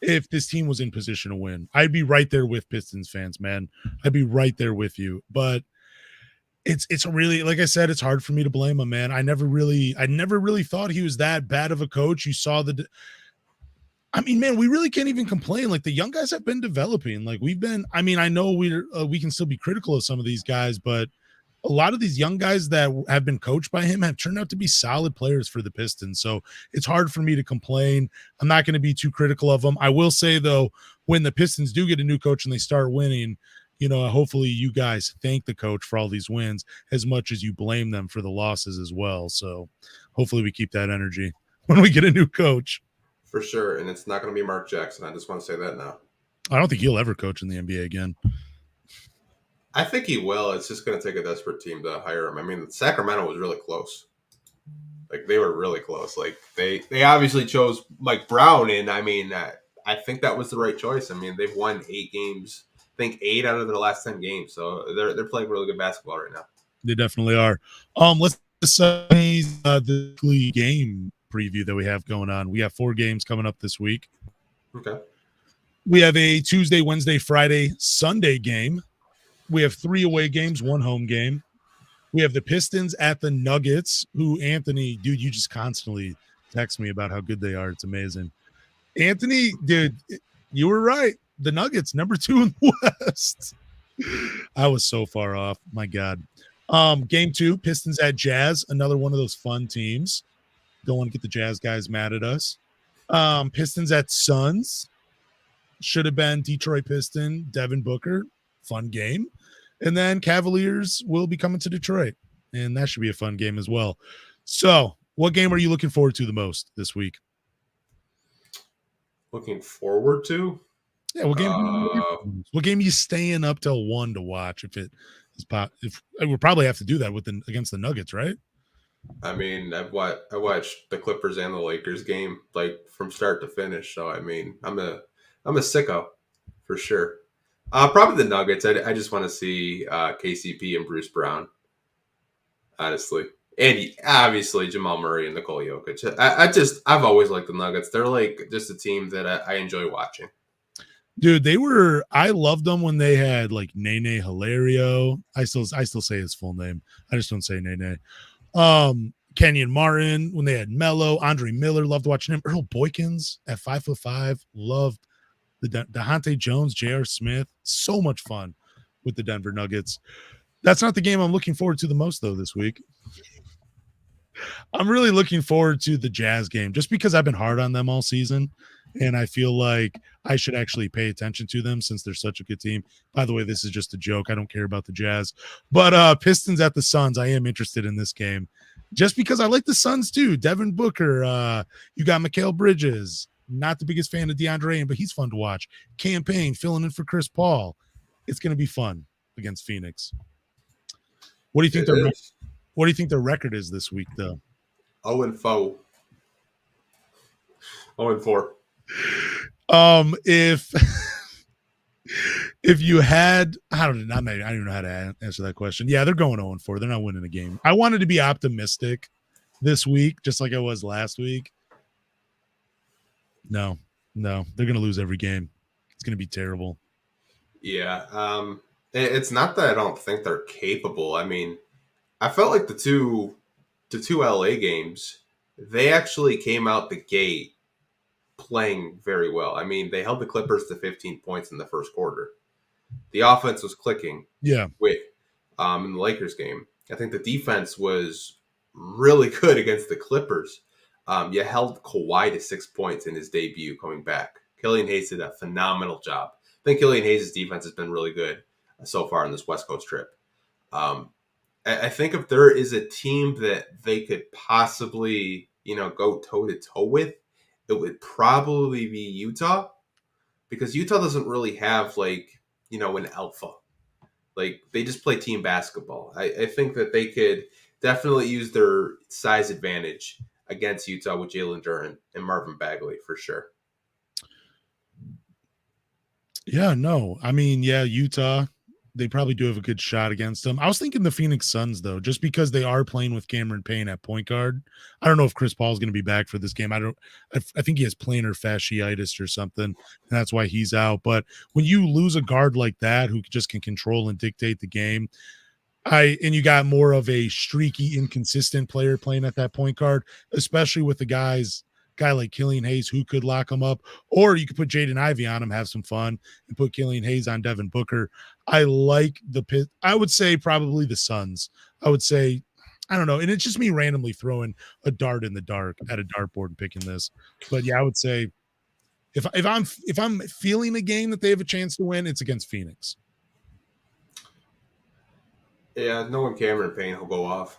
if this team was in position to win. I'd be right there with Pistons fans, man. I'd be right there with you. But it's really, like I said, it's hard for me to blame him, man. I never really thought he was that bad of a coach. You saw man, we really can't even complain. Like the young guys have been developing. Like I know we can still be critical of some of these guys, but a lot of these young guys that have been coached by him have turned out to be solid players for the Pistons. So it's hard for me to complain. I'm not going to be too critical of them. I will say, though, when the Pistons do get a new coach and they start winning, hopefully you guys thank the coach for all these wins as much as you blame them for the losses as well. So hopefully we keep that energy when we get a new coach. For sure. And it's not going to be Mark Jackson. I just want to say that now. I don't think he'll ever coach in the NBA again. I think he will. It's just going to take a desperate team to hire him. I mean, Sacramento was really close. Like, they were really close. Like, they obviously chose Mike Brown, and I mean, I think that was the right choice. I mean, they've won 8 games. I think 8 out of their last 10 games. So they're playing really good basketball right now. They definitely are. Let's say the weekly game preview that we have going on. We have 4 games coming up this week. Okay. We have a Tuesday, Wednesday, Friday, Sunday game. We have 3 away games, 1 home game. We have the Pistons at the Nuggets, who Anthony, dude, you just constantly text me about how good they are. It's amazing. Anthony, dude, you were right. The Nuggets, number 2 in the West. I was so far off. My God. Game 2, Pistons at Jazz, another one of those fun teams. Don't want to get the Jazz guys mad at us. Pistons at Suns. Should have been Detroit Piston, Devin Booker. Fun game. And then Cavaliers will be coming to Detroit, and that should be a fun game as well. So, what game are you looking forward to the most this week? Looking forward to? Yeah, what game are you staying up till 1 to watch? If it is if we'll probably have to do that against the Nuggets, right? I mean, I watched the Clippers and the Lakers game like from start to finish. So I mean, I'm a sicko for sure. Probably the Nuggets. I just want to see KCP and Bruce Brown, honestly, and obviously Jamal Murray and Nikola Jokic. I've always liked the Nuggets. They're like just a team that I enjoy watching. Dude, I loved them when they had like Nene Hilario. I still say his full name. I just don't say Nene. Kenyon Martin, when they had Melo, Andre Miller, loved watching him. Earl Boykins at 5'5", loved the DeHonte Jones, J.R. Smith. So much fun with the Denver Nuggets. That's not the game I'm looking forward to the most, though, this week. I'm really looking forward to the Jazz game just because I've been hard on them all season. And I feel like I should actually pay attention to them since they're such a good team. By the way, this is just a joke. I don't care about the Jazz. But Pistons at the Suns, I am interested in this game. Just because I like the Suns too. Devin Booker, you got Mikal Bridges. Not the biggest fan of DeAndre, but he's fun to watch. Campaign filling in for Chris Paul. It's going to be fun against Phoenix. What do you think their record is this week, though? 0-4. 0-4. If you had, I don't even know how to answer that question. Yeah, they're going 0-4. They're not winning a game. I wanted to be optimistic this week, just like I was last week. No, they're going to lose every game. It's going to be terrible. Yeah. It's not that I don't think they're capable. I mean, I felt like the two LA games, they actually came out the gate playing very well. I mean, they held the Clippers to 15 points in the first quarter. The offense was clicking. Yeah. In the Lakers game, I think the defense was really good against the Clippers. You held Kawhi to 6 points in his debut coming back. Killian Hayes did a phenomenal job. I think Killian Hayes' defense has been really good so far on this West Coast trip. I think if there is a team that they could possibly, go toe-to-toe with, it would probably be Utah, because Utah doesn't really have an alpha. Like, they just play team basketball. I think that they could definitely use their size advantage against Utah with Jalen Duren and Marvin Bagley for sure. Yeah, no. I mean, yeah, Utah, they probably do have a good shot against them. I was thinking the Phoenix Suns, though, just because they are playing with Cameron Payne at point guard. I don't know if Chris Paul is going to be back for this game. I think he has plantar fasciitis or something, and that's why he's out. But when you lose a guard like that who just can control and dictate the game, and you got more of a streaky, inconsistent player playing at that point guard, especially with the guy like Killian Hayes who could lock him up, or you could put Jaden Ivey on him, have some fun, and put Killian Hayes on Devin Booker. I like I would say probably the Suns. I would say, I don't know, and it's just me randomly throwing a dart in the dark at a dartboard and picking this. But yeah, I would say if I'm feeling a game that they have a chance to win, it's against Phoenix. Yeah, knowing Cameron Payne will go off.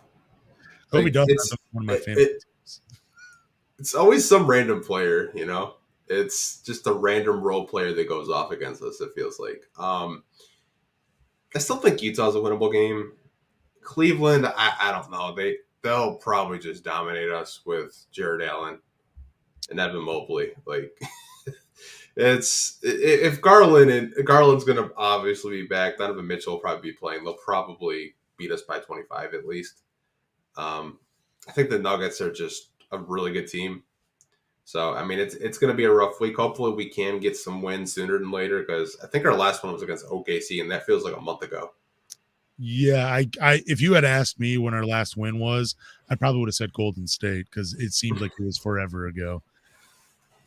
I hope he does. That's one of my favorites. It's always some random player, It's just a random role player that goes off against us, it feels like. I still think Utah's a winnable game. Cleveland, I don't know. They'll probably just dominate us with Jared Allen and Evan Mobley. Like, if Garland's going to obviously be back, Donovan Mitchell will probably be playing. They'll probably beat us by 25 at least. I think the Nuggets are just a really good team. So, I mean, it's going to be a rough week. Hopefully we can get some wins sooner than later, because I think our last one was against OKC, and that feels like a month ago. Yeah, I if you had asked me when our last win was, I probably would have said Golden State, because it seemed like it was forever ago.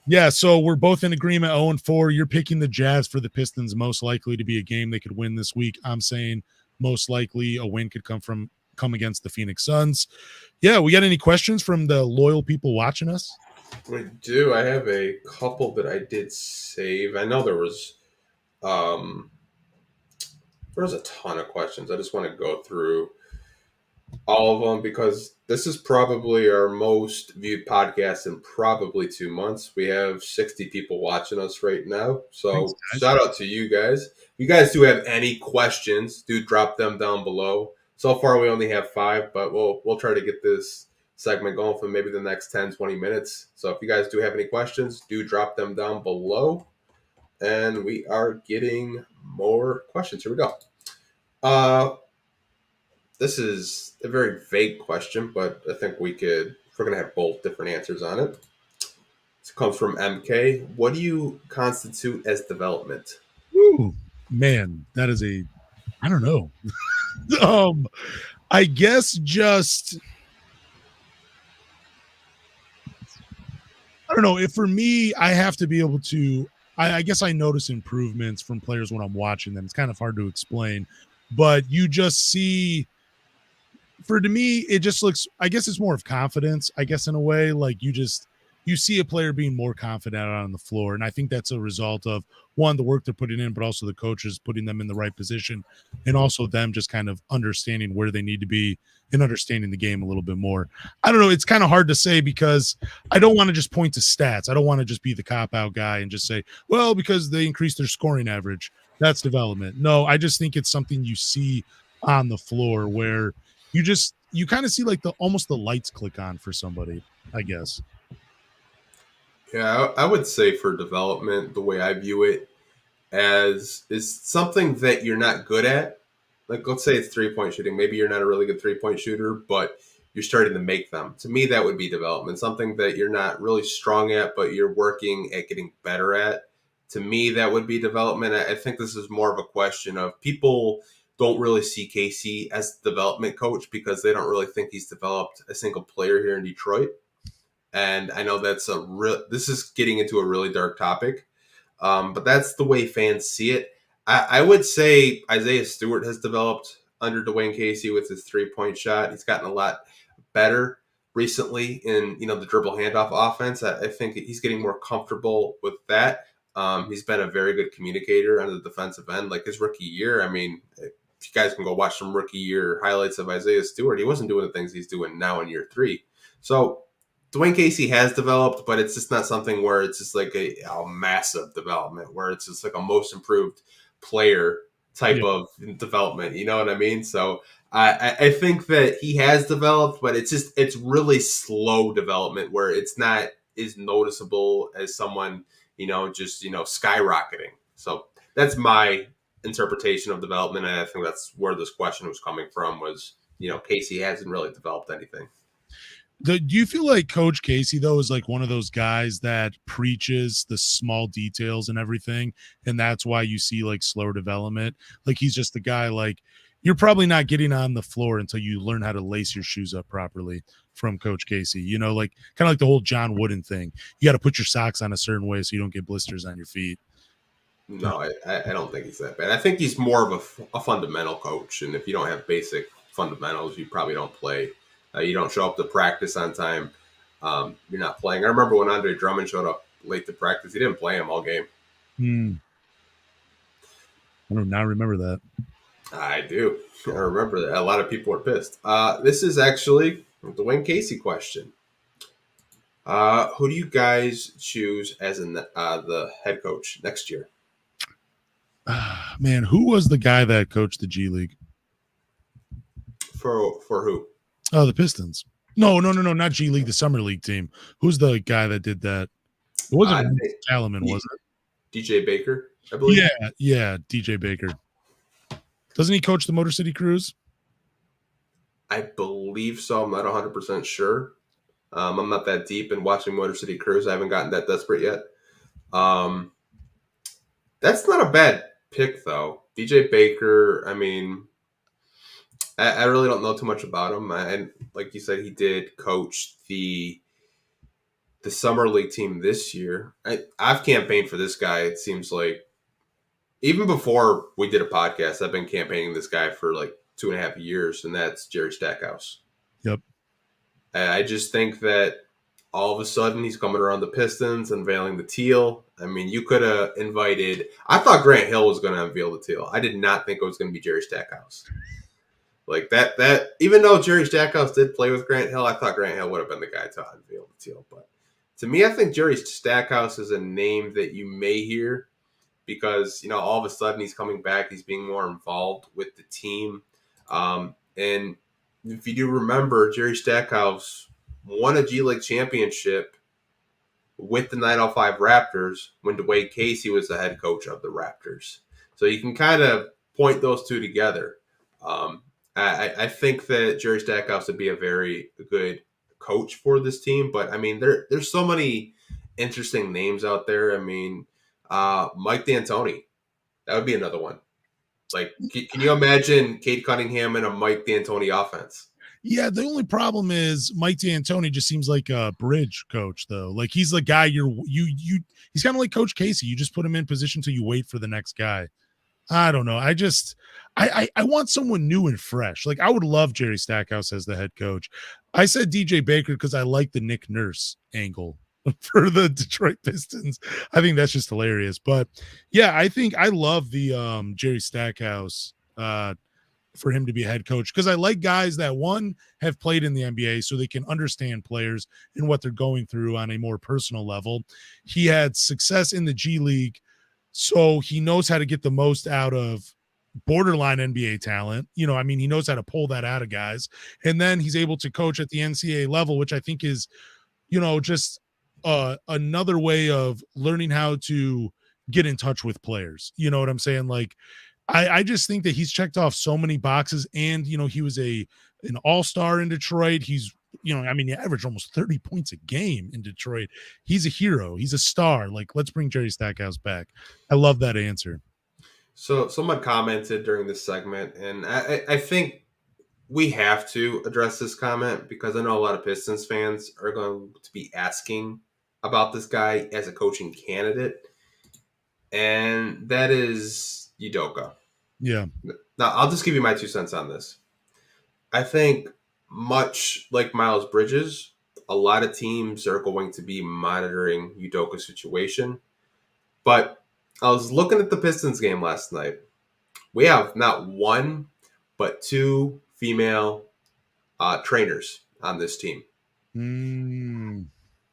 Yeah, so we're both in agreement, 0-4. You're picking the Jazz for the Pistons, most likely to be a game they could win this week. I'm saying most likely a win could come against the Phoenix Suns. Yeah, we got any questions from the loyal people watching us? We do. I have a couple that I did save. I know there was There's a ton of questions. I just want to go through all of them because this is probably our most viewed podcast in probably 2 months. We have 60 people watching us right now. Thanks, So guys. shout out to you guys. If you guys do have any questions, do drop them down below. So far we only have 5, but we'll try to get this segment going for maybe the next 10, 20 minutes. So if you guys do have any questions, do drop them down below. And we are getting more questions. Here we go. This is a very vague question, but I think we're going to have both different answers on it. This comes from MK. What do you constitute as development? Ooh, man, that is I don't know. I guess just, I don't know. If for me, I have to be able to, I guess I notice improvements from players when I'm watching them. It's kind of hard to explain, but you just see, to me, it just looks, I guess it's more of confidence, I guess, in a way. Like you see a player being more confident out on the floor. And I think that's a result of, one, the work they're putting in, but also the coaches putting them in the right position, and also them just kind of understanding where they need to be and understanding the game a little bit more. I don't know. It's kind of hard to say because I don't want to just point to stats. I don't want to just be the cop-out guy and just say, well, because they increased their scoring average, that's development. No, I just think it's something you see on the floor where you kind of see like almost the lights click on for somebody, I guess. Yeah, I would say for development, the way I view it as is something that you're not good at. Like, let's say it's 3-point shooting. Maybe you're not a really good 3-point shooter, but you're starting to make them. To me, that would be development. Something that you're not really strong at, but you're working at getting better at. To me, that would be development. I think this is more of a question of people don't really see Casey as a development coach because they don't really think he's developed a single player here in Detroit. And I know this is getting into a really dark topic, but that's the way fans see it. I would say Isaiah Stewart has developed under Dwane Casey with his 3-point shot. He's gotten a lot better recently in the dribble handoff offense. I think he's getting more comfortable with that. He's been a very good communicator on the defensive end. Like his rookie year, I mean, if you guys can go watch some rookie year highlights of Isaiah Stewart, he wasn't doing the things he's doing now in year 3. So Dwane Casey has developed, but it's just not something where it's just like a massive development where it's just like a most improved player type of development. You know what I mean? So I think that he has developed, but it's really slow development where it's not as noticeable as someone, just skyrocketing. So that's my interpretation of development. And I think that's where this question was coming from was, Casey hasn't really developed anything. Do you feel like Coach Casey, though, is like one of those guys that preaches the small details and everything, and that's why you see like slower development? Like he's just the guy, like you're probably not getting on the floor until you learn how to lace your shoes up properly from Coach Casey. Like kind of like the whole John Wooden thing. You got to put your socks on a certain way so you don't get blisters on your feet. No, I don't think he's that bad. I think he's more of a fundamental coach, and if you don't have basic fundamentals, you probably don't play. You don't show up to practice on time. You're not playing. I remember when Andre Drummond showed up late to practice. He didn't play him all game. I do not remember that. I do. I remember that. A lot of people were pissed. This is actually the Dwane Casey question. Who do you guys choose as the head coach next year? Man, who was the guy that coached the G League? For who? Oh, the Pistons. No, not G League, the Summer League team. Who's the guy that did that? It wasn't Kalaman, was it? DJ Baker, I believe. Yeah, DJ Baker. Doesn't he coach the Motor City Cruise? I believe so. I'm not 100% sure. I'm not that deep in watching Motor City Cruise. I haven't gotten that desperate yet. That's not a bad pick, though. DJ Baker, I mean, I really don't know too much about him. And like you said, he did coach the Summer League team this year. I've campaigned for this guy, it seems like. Even before we did a podcast, I've been campaigning this guy for like 2.5 years, and that's Jerry Stackhouse. Yep. I just think that All of a sudden, he's coming around the Pistons, unveiling the teal. I mean, you could have invited. I thought Grant Hill was going to unveil the teal. I did not think it was going to be Jerry Stackhouse. Like that. Even though Jerry Stackhouse did play with Grant Hill, I thought Grant Hill would have been the guy to unveil the teal. But to me, I think Jerry Stackhouse is a name that you may hear because all of a sudden he's coming back. He's being more involved with the team, and if you do remember, Jerry Stackhouse won a G League championship with the 905 Raptors when Dwane Casey was the head coach of the Raptors. So you can kind of point those two together. I think that Jerry Stackhouse would be a very good coach for this team, but I mean, there's so many interesting names out there. I mean, Mike D'Antoni, that would be another one. Like, can you imagine Cade Cunningham in a Mike D'Antoni offense? Yeah, the only problem is Mike D'Antoni just seems like a bridge coach, though. Like he's the guy he's kind of like Coach Casey. You just put him in position till you wait for the next guy. I don't know. I want someone new and fresh. Like I would love Jerry Stackhouse as the head coach. I said DJ Baker because I like the Nick Nurse angle for the Detroit Pistons. I think that's just hilarious. But yeah, I think I love the Jerry Stackhouse for him to be a head coach because I like guys that one have played in the NBA so they can understand players and what they're going through on a more personal level. He had success in the G League, so he knows how to get the most out of borderline NBA talent. He knows how to pull that out of guys. And then he's able to coach at the NCAA level, which I think is, just another way of learning how to get in touch with players. You know what I'm saying? Like, I just think that he's checked off so many boxes, and he was an all-star in Detroit. He's he averaged almost 30 points a game in Detroit. He's a hero. He's a star. Like, let's bring Jerry Stackhouse back. I love that answer. So someone commented during this segment, and I think we have to address this comment because I know a lot of Pistons fans are going to be asking about this guy as a coaching candidate, and that is Udoka. Yeah. Now, I'll just give you my 2 cents on this. I think much like Miles Bridges, a lot of teams are going to be monitoring Udoka's situation. But I was looking at the Pistons game last night. We have not one, but 2 female trainers on this team.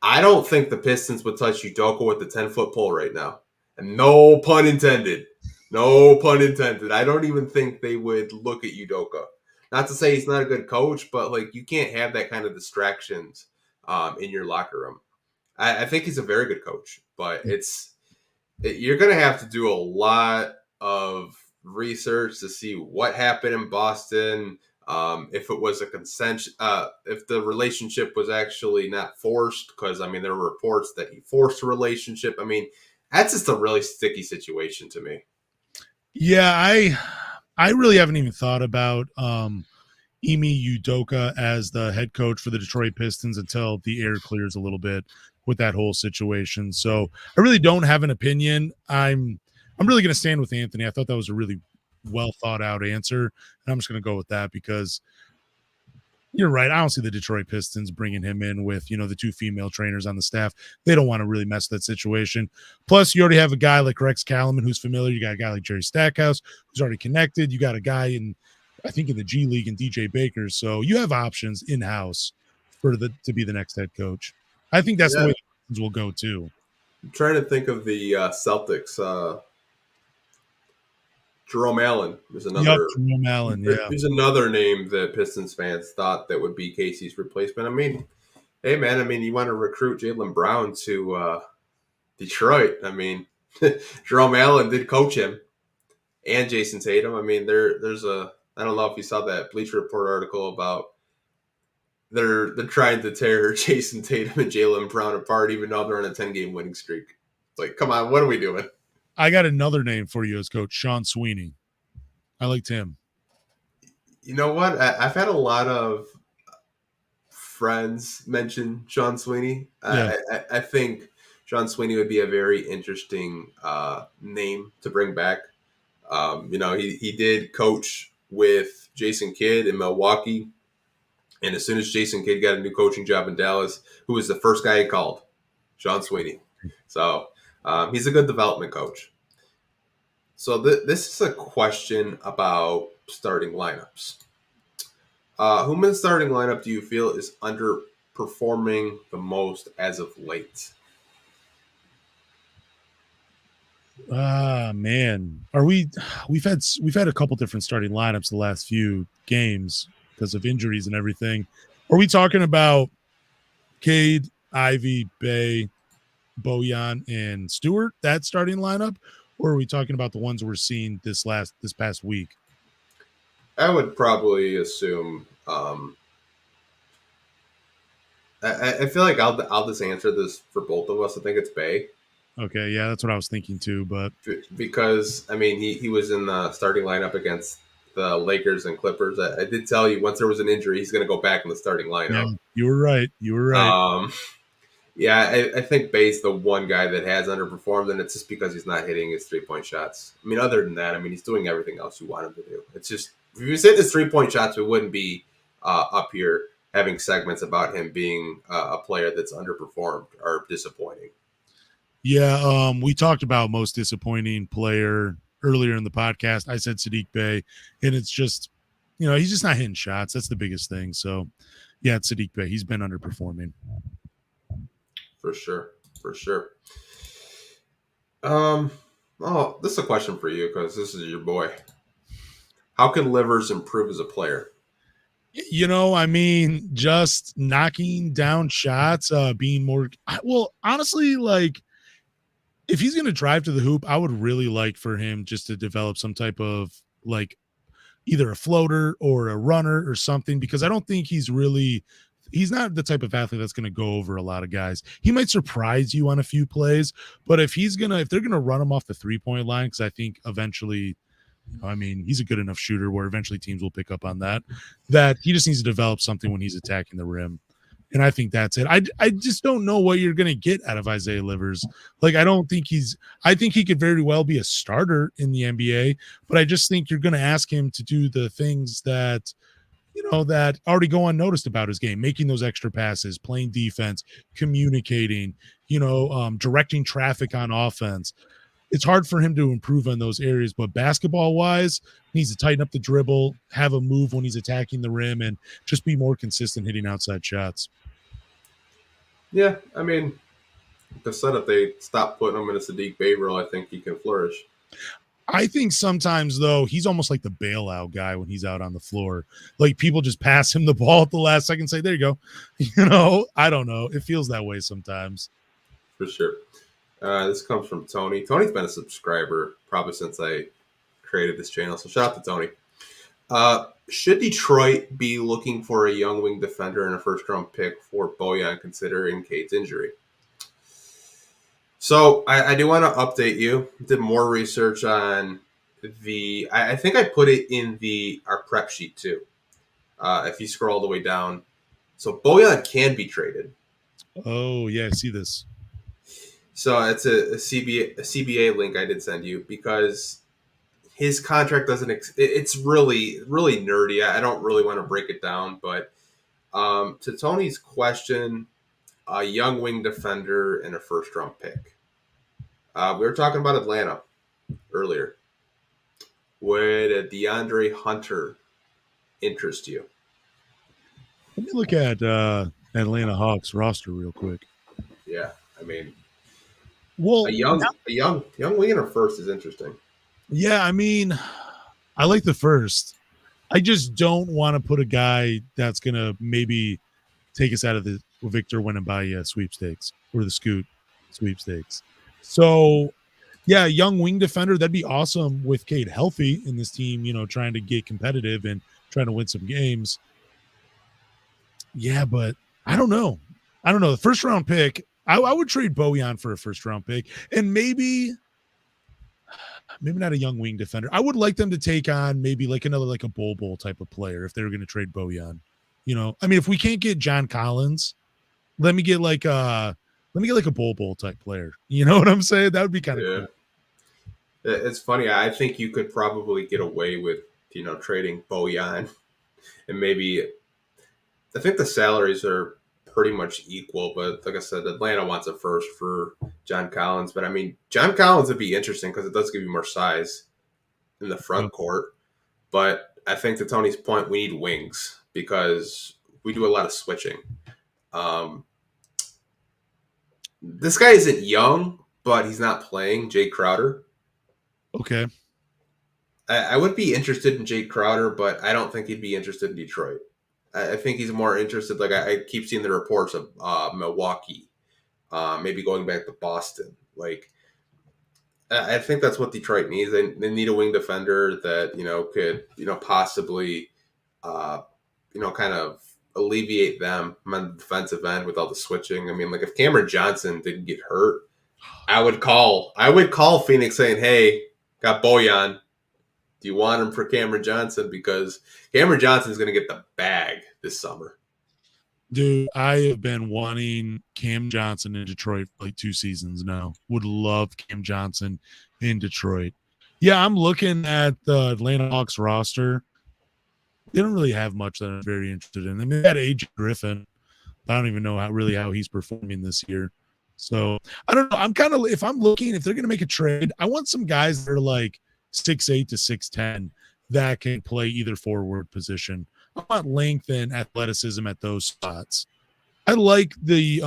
I don't think the Pistons would touch Udoka with the 10-foot pole right now. And no pun intended. No pun intended. I don't even think they would look at Udoka. Not to say he's not a good coach, but you can't have that kind of distractions in your locker room. I think he's a very good coach, but you're going to have to do a lot of research to see what happened in Boston. If it was a consent, if the relationship was actually not forced, because there were reports that he forced a relationship. That's just a really sticky situation to me. Yeah, I really haven't even thought about Ime Udoka as the head coach for the Detroit Pistons until the air clears a little bit with that whole situation. So I really don't have an opinion. I'm really going to stand with Anthony. I thought that was a really well thought out answer, and I'm just going to go with that because you're right. I don't see the Detroit Pistons bringing him in with, the 2 female trainers on the staff. They don't want to really mess with that situation. Plus, you already have a guy like Rex Kalaman who's familiar. You got a guy like Jerry Stackhouse who's already connected. You got a guy in the G League and DJ Baker. So you have options in-house to be the next head coach. I think that's the way the Pistons will go too. I'm trying to think of the Celtics. Jerome Allen is another. Jerome Allen, yeah. He's another name that Pistons fans thought that would be Casey's replacement. Hey man, you want to recruit Jaylen Brown to Detroit? Jerome Allen did coach him, and Jason Tatum. There's a. I don't know if you saw that Bleacher Report article about they're trying to tear Jason Tatum and Jaylen Brown apart, even though they're on a 10-game winning streak. Like, come on, what are we doing? I got another name for you as coach, Sean Sweeney. I liked him. You know what? I've had a lot of friends mention Sean Sweeney. Yeah. I think Sean Sweeney would be a very interesting name to bring back. He did coach with Jason Kidd in Milwaukee. And as soon as Jason Kidd got a new coaching job in Dallas, who was the first guy he called? Sean Sweeney. So he's a good development coach. So this is a question about starting lineups. Whom in the starting lineup do you feel is underperforming the most as of late? Man, we've had a couple different starting lineups the last few games because of injuries and everything. Are we talking about Cade, Ivy, Bay, Bojan, and Stewart, that starting lineup, or are we talking about the ones we're seeing this past week? I would probably assume. I feel like I'll just answer this for both of us. I think it's Bay. Okay, yeah, that's what I was thinking too. But because I mean he was in the starting lineup against the Lakers and Clippers. I did tell you once there was an injury, he's going to go back in the starting lineup. yeah, you were right. Yeah, I think Bay's the one guy that has underperformed, and it's just because he's not hitting his 3-point shots. I mean, other than that, I mean, he's doing everything else you want him to do. It's just if he was hitting his 3-point shots, we wouldn't be up here having segments about him being a player that's underperformed or disappointing. Yeah, we talked about most disappointing player earlier in the podcast. I said Saddiq Bey, and it's just, he's just not hitting shots. That's the biggest thing. So, yeah, it's Saddiq Bey. He's been underperforming. For sure. This is a question for you because this is your boy. How can Livers improve as a player? I mean, just knocking down shots, being more. Well, honestly, like, if he's going to drive to the hoop, I would really like for him just to develop some type of like either a floater or a runner or something, because I don't think he's not the type of athlete that's going to go over a lot of guys. He might surprise you on a few plays, but if they're going to run him off the 3-point line, because I think eventually, he's a good enough shooter where eventually teams will pick up on that he just needs to develop something when he's attacking the rim. And I think that's it. I just don't know what you're going to get out of Isaiah Livers. Like, I think he could very well be a starter in the NBA, but I just think you're going to ask him to do the things that, that already go unnoticed about his game, making those extra passes, playing defense, communicating, directing traffic on offense. It's hard for him to improve on those areas, but basketball wise, he needs to tighten up the dribble, have a move when he's attacking the rim, and just be more consistent hitting outside shots. Yeah, I mean, the setup they stop putting him in a Saddiq Bey role, I think he can flourish. I think sometimes, though, he's almost like the bailout guy when he's out on the floor. Like, people just pass him the ball at the last second and say, there you go. I don't know. It feels that way sometimes. For sure. This comes from Tony. Tony's been a subscriber probably since I created this channel, so shout out to Tony. Should Detroit be looking for a young wing defender and a first-round pick for Bojan considering Cade's injury? So I do want to update you. Did more research on I think I put it in our prep sheet too. If you scroll all the way down. So Bojan can be traded. Oh, yeah, I see this. So it's a CBA link I did send you because his contract doesn't. It's really, really nerdy. I don't really want to break it down, but to Tony's question, a young wing defender and a first-round pick. We were talking about Atlanta earlier. Would a DeAndre Hunter interest you? Let me look at Atlanta Hawks roster real quick. Yeah, I mean, well, a young wing and a first is interesting. Yeah, I mean, I like the first. I just don't want to put a guy that's going to maybe take us out of the Victor Wembanyama sweepstakes or the Scoot sweepstakes. So, yeah, young wing defender, that'd be awesome with Cade healthy in this team, trying to get competitive and trying to win some games. Yeah, but I don't know. The first round pick, I would trade Bojan for a first round pick, and maybe not a young wing defender. I would like them to take on maybe like another like a Bol type of player if they were going to trade Bojan. If we can't get John Collins, let me get like a Bol type player. You know what I'm saying? That would be kind of cool. It's funny. I think you could probably get away with trading Bojan and maybe I think the salaries are pretty much equal, but like I said, Atlanta wants a first for John Collins. But I mean, John Collins would be interesting because it does give you more size in the Yep. front court. But I think to Tony's point, we need wings because we do a lot of switching. Um, this guy isn't young, but he's not playing. Jay Crowder. Okay. I would be interested in Jay Crowder, but I don't think he'd be interested in Detroit. I think he's more interested. Like I keep seeing the reports of Milwaukee, maybe going back to Boston. Like I think that's what Detroit needs. They need a wing defender that could possibly kind of alleviate them on the defensive end with all the switching. I mean, like if Cameron Johnson didn't get hurt, I would call Phoenix saying, "Hey, got Bojan. Do you want him for Cameron Johnson? Because Cameron Johnson is going to get the bag this summer." Dude, I have been wanting Cam Johnson in Detroit for like 2 seasons now. Would love Cam Johnson in Detroit. Yeah, I'm looking at the Atlanta Hawks roster. They don't really have much that I'm very interested in. I mean, they had AJ Griffin. I don't even know how he's performing this year. So I don't know. I'm kind of, if I'm looking, if they're going to make a trade, I want some guys that are like 6'8" to 6'10" that can play either forward position. I want length and athleticism at those spots. I like the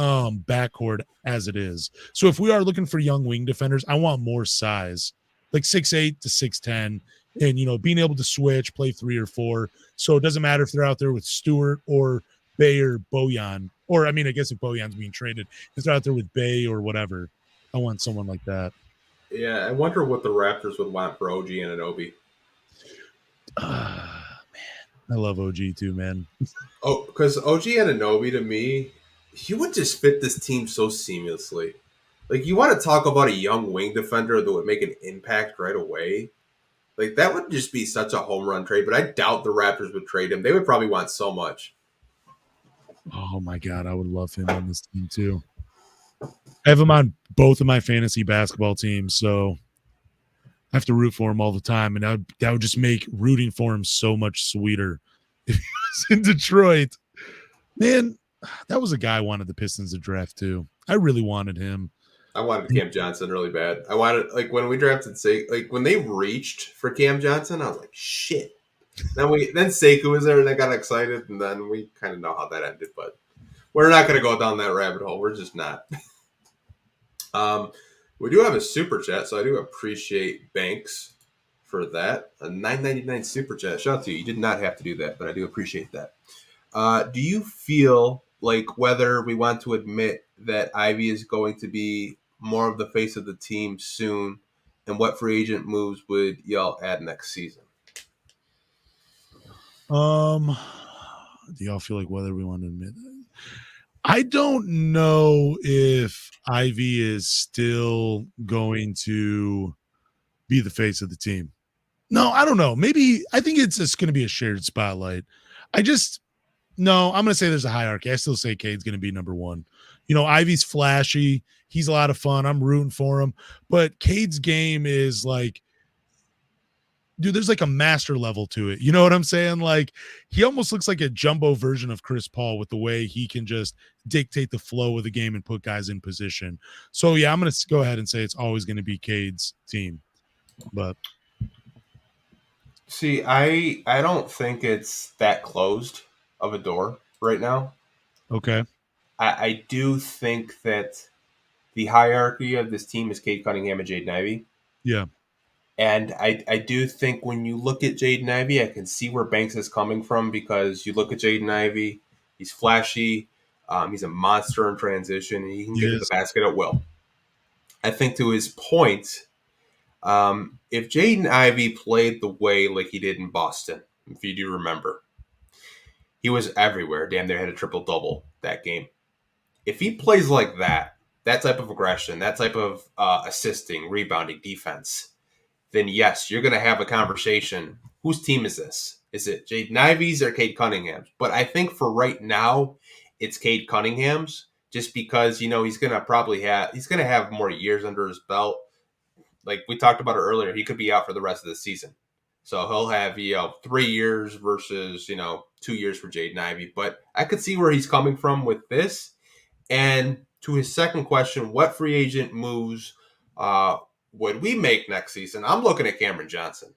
backcourt as it is. So if we are looking for young wing defenders, I want more size, like 6'8" to 6'10", and being able to switch, play 3 or 4. So it doesn't matter if they're out there with Stewart or Bay or Bojan, or I mean, I guess if Bojan's being traded, if they're out there with Bay or whatever, I want someone like that. Yeah, I wonder what the Raptors would want for OG Anunoby. Man, I love OG too, man. Oh, because OG Anunoby to me, he would just fit this team so seamlessly. Like you want to talk about a young wing defender that would make an impact right away. Like that would just be such a home run trade. But I doubt the Raptors would trade him. They would probably want so much. Oh my God, I would love him on this team too. I have him on both of my fantasy basketball teams, so I have to root for him all the time, and that would just make rooting for him so much sweeter if he was in Detroit. Man, that was a guy I wanted the Pistons to draft too. I really wanted him. I wanted Cam Johnson really bad. I wanted, like, when we drafted like when they reached for Cam Johnson, I was like, shit. Then Sekou was there and I got excited, and then we kind of know how that ended, but we're not going to go down that rabbit hole. We're just not. We do have a super chat, so I do appreciate Banks for that. A $9.99 super chat. Shout out to you. You did not have to do that, but I do appreciate that. Do you feel like whether we want to admit that Ivy is going to be more of the face of the team soon, and what free agent moves would y'all add next season? Do y'all feel like whether we want to admit that? I don't know if Ivy is still going to be the face of the team. No, I don't know. Maybe I think it's just going to be a shared spotlight. I'm going to say there's a hierarchy. I still say Cade's going to be number 1. Ivy's flashy. He's a lot of fun. I'm rooting for him. But Cade's game is like, dude, there's like a master level to it. You know what I'm saying? Like he almost looks like a jumbo version of Chris Paul with the way he can just dictate the flow of the game and put guys in position. So yeah, I'm going to go ahead and say it's always going to be Cade's team. But see, I don't think it's that closed of a door right now. Okay. I do think that the hierarchy of this team is Cade Cunningham and Jaden Ivey. Yeah. And I do think when you look at Jaden Ivey, I can see where Banks is coming from, because you look at Jaden Ivey, he's flashy, he's a monster in transition, and he can get to the basket at will. I think to his point, if Jaden Ivey played the way like he did in Boston, if you do remember, he was everywhere. Damn, they had a triple-double that game. If he plays like that type of aggression, that type of assisting, rebounding, defense, then yes, you're going to have a conversation. Whose team is this? Is it Jaden Ivey's or Cade Cunningham's? But I think for right now, it's Cade Cunningham's, just because he's going to have more years under his belt. Like we talked about it earlier, he could be out for the rest of the season. So he'll have 3 years versus 2 years for Jaden Ivey. But I could see where he's coming from with this. And to his second question, what free agent moves would we make next season? I'm looking at Cameron Johnson.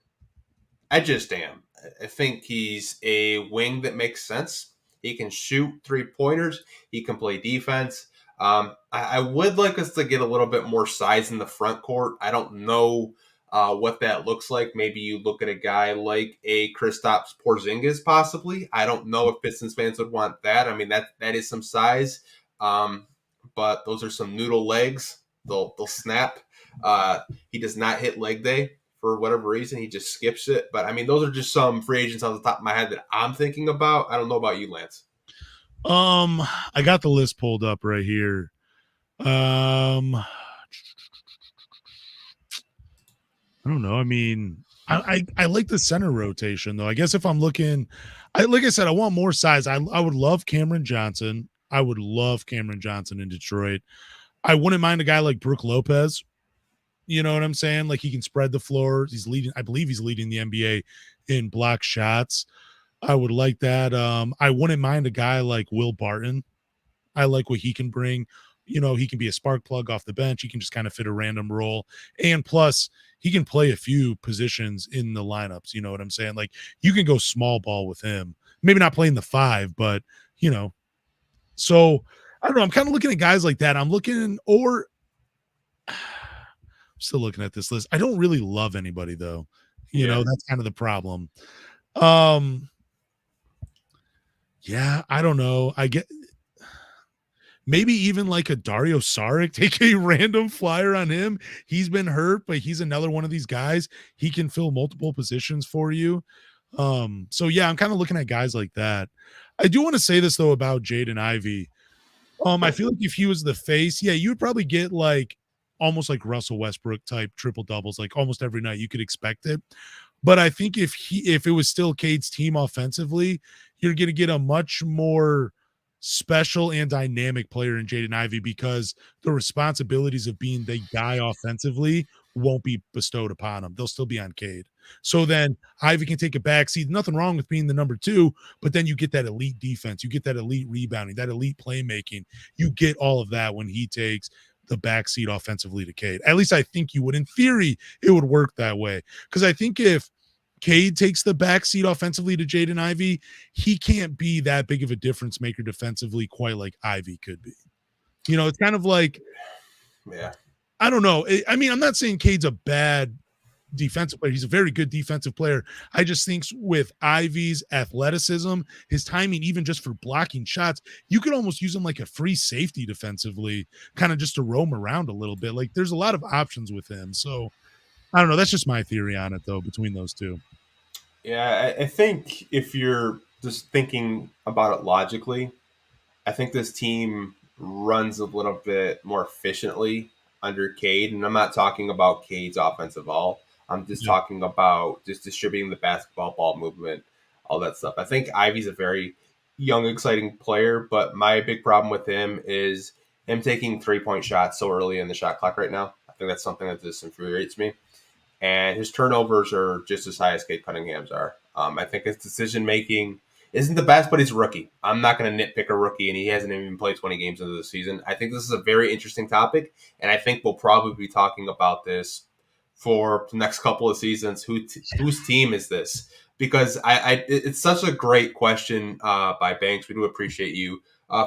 I just am. I think he's a wing that makes sense. He can shoot 3-pointers. He can play defense. I would like us to get a little bit more size in the front court. I don't know what that looks like. Maybe you look at a guy like a Kristaps Porzingis, possibly. I don't know if Pistons fans would want that. I mean, that is some size, but those are some noodle legs. They'll snap. He does not hit leg day for whatever reason. He just skips it. But I mean, those are just some free agents off the top of my head that I'm thinking about. I don't know about you, Lance. I got the list pulled up right here. I don't know. I mean, I like the center rotation though. I guess if I'm looking, like I said, I want more size. I would love Cameron Johnson. I would love Cameron Johnson in Detroit. I wouldn't mind a guy like Brook Lopez. You know what I'm saying? Like he can spread the floor. He's leading. I believe he's leading the NBA in block shots. I would like that. I wouldn't mind a guy like Will Barton. I like what he can bring. He can be a spark plug off the bench. He can just kind of fit a random role. And plus, he can play a few positions in the lineups. You know what I'm saying? Like you can go small ball with him. Maybe not playing the 5, but So I don't know. I'm kind of looking at guys like that. I'm still looking at this list. I don't really love anybody though. That's kind of the problem. Yeah, I don't know. I get maybe even like a Dario Saric, take a random flyer on him. He's been hurt, but he's another one of these guys. He can fill multiple positions for you. So yeah, I'm kind of looking at guys like that. I do want to say this though about Jaden Ivey. I feel like if he was the face, yeah, you would probably get like almost like Russell Westbrook type triple doubles, like almost every night. You could expect it. But I think if it was still Cade's team offensively, you're going to get a much more special and dynamic player in Jaden Ivey because the responsibilities of being the guy offensively won't be bestowed upon him. They'll still be on Cade. So then Ivey can take a backseat. Nothing wrong with being the number 2, but then you get that elite defense. You get that elite rebounding, that elite playmaking. You get all of that when he takes the backseat offensively to Cade. At least I think you would. In theory, it would work that way. Because I think if Cade takes the backseat offensively to Jaden Ivey, he can't be that big of a difference maker defensively quite like Ivey could be. It's kind of like, yeah, I don't know. I mean, I'm not saying Cade's a bad defensive player. He's a very good defensive player. I just think with Ivey's athleticism, his timing, even just for blocking shots, you could almost use him like a free safety defensively, kind of just to roam around a little bit. Like there's a lot of options with him. So I don't know. That's just my theory on it though, between those two. Yeah, I think if you're just thinking about it logically, I think this team runs a little bit more efficiently under Cade. And I'm not talking about Cade's offensive ball. I'm just talking about just distributing the basketball, ball movement, all that stuff. I think Ivey's a very young, exciting player, but my big problem with him is him taking 3-point shots so early in the shot clock right now. I think that's something that just infuriates me. And his turnovers are just as high as Cade Cunningham's are. I think his decision-making isn't the best, but he's a rookie. I'm not going to nitpick a rookie, and he hasn't even played 20 games into the season. I think this is a very interesting topic, and I think we'll probably be talking about this for the next couple of seasons. Whose team is this? Because it's such a great question by Banks. We do appreciate you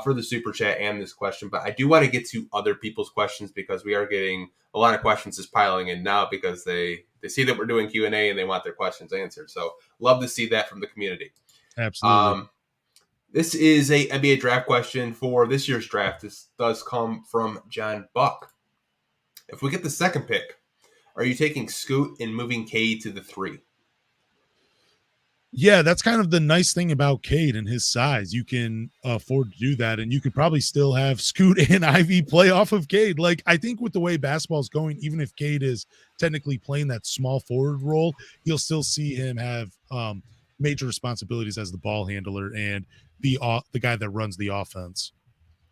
for the super chat and this question, but I do want to get to other people's questions because we are getting a lot of questions just piling in now because they see that we're doing Q&A and they want their questions answered. So love to see that from the community. Absolutely. This is a NBA draft question for this year's draft. This does come from John Buck. If we get the second pick, are you taking Scoot and moving Cade to the 3? Yeah, that's kind of the nice thing about Cade and his size. You can afford to do that, and you could probably still have Scoot and Ivy play off of Cade. Like, I think with the way basketball's going, even if Cade is technically playing that small forward role, you'll still see him have major responsibilities as the ball handler and the guy that runs the offense.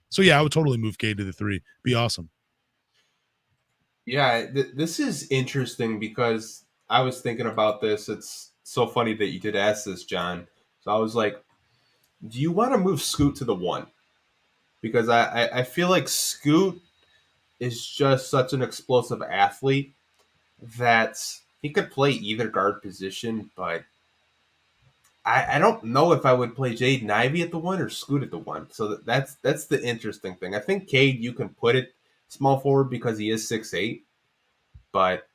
So, yeah, I would totally move Cade to the 3. Be awesome. Yeah, this is interesting because I was thinking about this. It's so funny that you did ask this, John. So I was like, do you want to move Scoot to the 1? Because I feel like Scoot is just such an explosive athlete that he could play either guard position, but I don't know if I would play Jaden Ivey at the 1 or Scoot at the 1. So that's the interesting thing. I think Cade, you can put it small forward because he is 6'8", but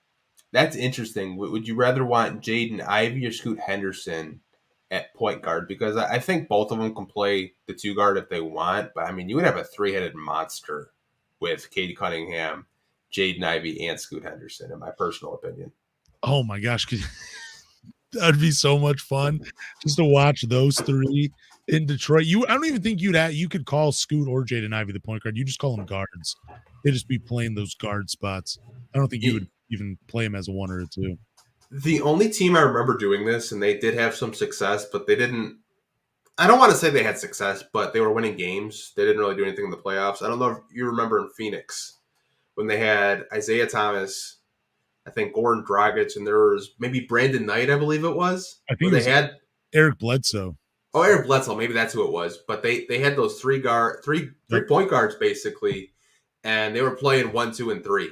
that's interesting. Would you rather want Jaden Ivey or Scoot Henderson at point guard? Because I think both of them can play the 2 guard if they want, but I mean, you would have a 3-headed monster with Cade Cunningham, Jaden Ivey, and Scoot Henderson, in my personal opinion. Oh my gosh, that'd be so much fun just to watch those 3 in Detroit. I don't even think you could call Scoot or Jaden Ivey the point guard. You just call them guards. They'd just be playing those guard spots. I don't think you would even play him as a 1 or a 2. The only team I remember doing this, and they did have some success, but they didn't. I don't want to say they had success, but they were winning games. They didn't really do anything in the playoffs. I don't know if you remember in Phoenix when they had Isaiah Thomas, I think Goran Dragic, and there was maybe Brandon Knight, I believe it was. I think they had Eric Bledsoe. Oh, Eric Bledsoe, maybe that's who it was. But they had those three point guards basically, and they were playing 1, 2, and 3,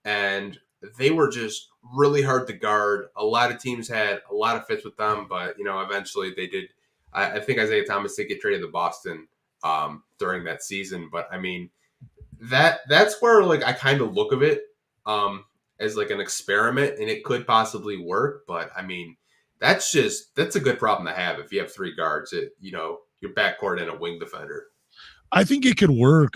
and they were just really hard to guard. A lot of teams had a lot of fits with them, but eventually they did. I think Isaiah Thomas did get traded to Boston during that season, but I mean that's where like I kind of look of it as like an experiment, and it could possibly work. But I mean that's a good problem to have if you have 3 guards at your backcourt and a wing defender. I think it could work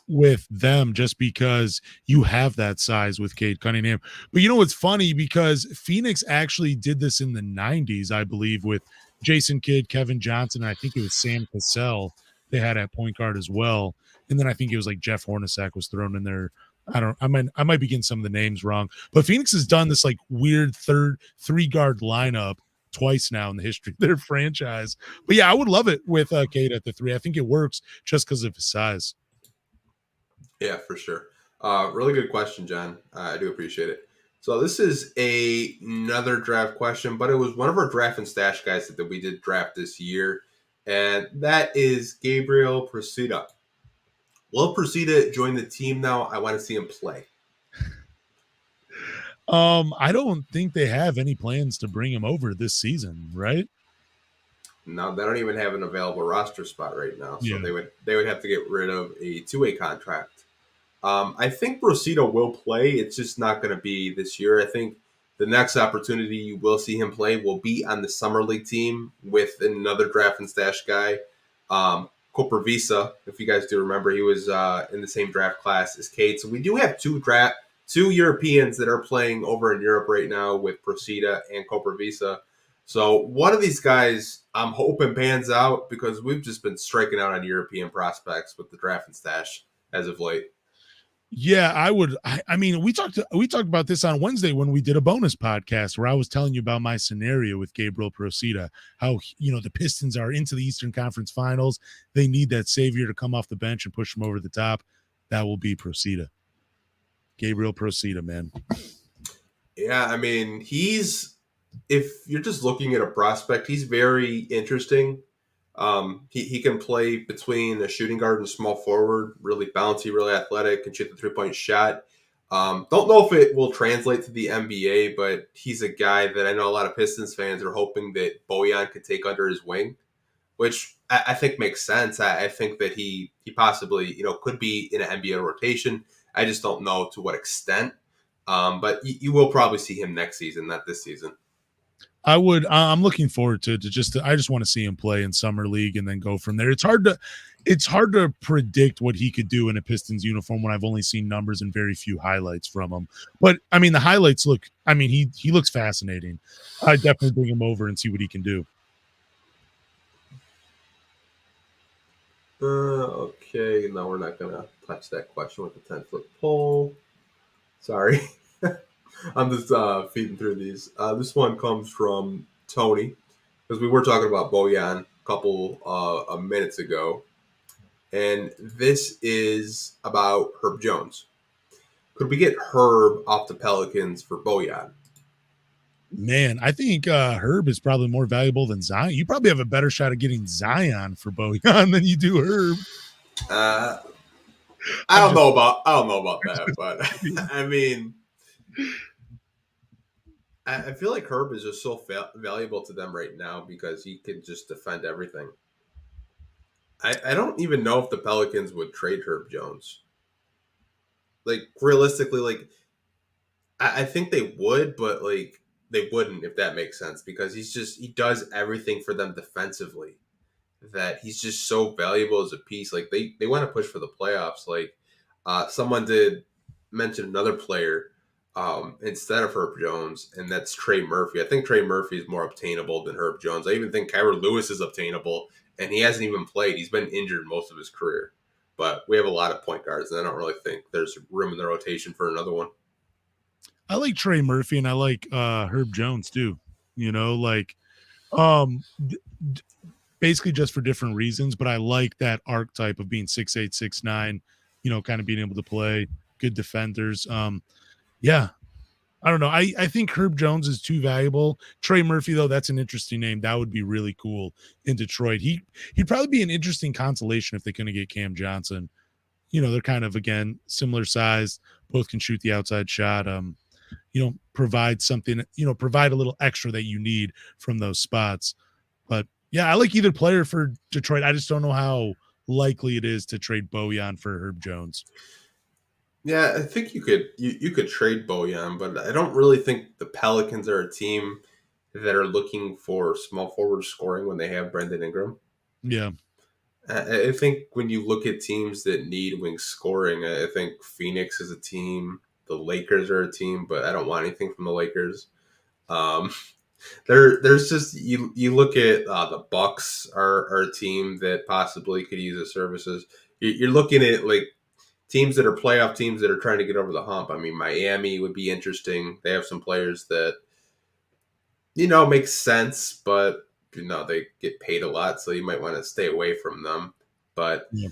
with them just because you have that size with Cade Cunningham. But it's funny because Phoenix actually did this in the 90s, I believe, with Jason Kidd, Kevin Johnson, and I think it was Sam Cassell they had at point guard as well. And then I think it was like Jeff Hornacek was thrown in there. I might be getting some of the names wrong, but Phoenix has done this like weird 3-guard lineup twice now in the history of their franchise. But yeah, I would love it with Cade at the 3. I think it works just because of his size. Yeah, for sure. Really good question, John. I do appreciate it. So this is another draft question, but it was one of our draft and stash guys that we did draft this year, and that is Gabriel Procida. Will Procida join the team now? I want to see him play. I don't think they have any plans to bring him over this season, right? No, they don't even have an available roster spot right now, so Yeah. they would have to get rid of a 2-way contract. I think Procida will play. It's just not going to be this year. I think the next opportunity you will see him play will be on the summer league team with another draft and stash guy, Koprivica. If you guys do remember, he was in the same draft class as Cade. So we do have two Europeans that are playing over in Europe right now with Procida and Koprivica. So one of these guys I'm hoping pans out because we've just been striking out on European prospects with the draft and stash as of late. Yeah, I would. I mean, we talked about this on Wednesday when we did a bonus podcast where I was telling you about my scenario with Gabriel Procida, how the Pistons are into the Eastern Conference Finals. They need that savior to come off the bench and push them over the top. That will be Procida. Gabriel Procida, man. Yeah, I mean, if you're just looking at a prospect, he's very interesting. He can play between a shooting guard and small forward, really bouncy, really athletic, can shoot the 3-point shot. Don't know if it will translate to the NBA, but he's a guy that I know a lot of Pistons fans are hoping that Bojan could take under his wing, which I think makes sense. I think that he possibly, could be in an NBA rotation. I just don't know to what extent. But you will probably see him next season, not this season. I'm looking forward to it. I just want to see him play in summer league and then go from there. It's hard to predict what he could do in a Pistons uniform when I've only seen numbers and very few highlights from him. But I mean, the highlights look. I mean, he looks fascinating. I definitely bring him over and see what he can do. Okay, no, we're not gonna touch that question with the 10-foot pole. Sorry. I'm just feeding through these. This one comes from Tony, because we were talking about Bojan a couple of minutes ago. And this is about Herb Jones. Could we get Herb off the Pelicans for Bojan? Man, I think Herb is probably more valuable than Zion. You probably have a better shot of getting Zion for Bojan than you do Herb. Uh, I I'm don't just, know about I'm that, just but kidding. I mean, I feel like Herb is just so valuable to them right now because he can just defend everything. I don't even know if the Pelicans would trade Herb Jones. Like realistically, like I think they would, but like they wouldn't if that makes sense because he does everything for them defensively. That he's just so valuable as a piece. Like they want to push for the playoffs. Like someone did mention another player instead of Herb Jones, and that's Trey Murphy. I think Trey Murphy is more obtainable than Herb Jones. I even think Kyra Lewis is obtainable, and he hasn't even played. He's been injured most of his career. But we have a lot of point guards, and I don't really think there's room in the rotation for another one. I like Trey Murphy and I like Herb Jones too. You know, like um d- basically just for different reasons, but I like that archetype of being 6'8", 6'9", kind of being able to play good defenders. Yeah, I don't know. I think Herb Jones is too valuable. Trey Murphy, though, that's an interesting name. That would be really cool in Detroit. He'd probably be an interesting consolation if they couldn't get Cam Johnson. They're kind of again similar size, both can shoot the outside shot. Provide something, provide a little extra that you need from those spots. But yeah, I like either player for Detroit. I just don't know how likely it is to trade Bojan for Herb Jones. Yeah, I think you could trade Bojan, but I don't really think the Pelicans are a team that are looking for small forward scoring when they have Brandon Ingram. Yeah. I think when you look at teams that need wing scoring, I think Phoenix is a team. The Lakers are a team, but I don't want anything from the Lakers. Um, there's just you look at the Bucks are a team that possibly could use the services. You're looking at like teams that are playoff teams that are trying to get over the hump. I mean, Miami would be interesting. They have some players that makes sense, but they get paid a lot, so you might want to stay away from them. But Yeah.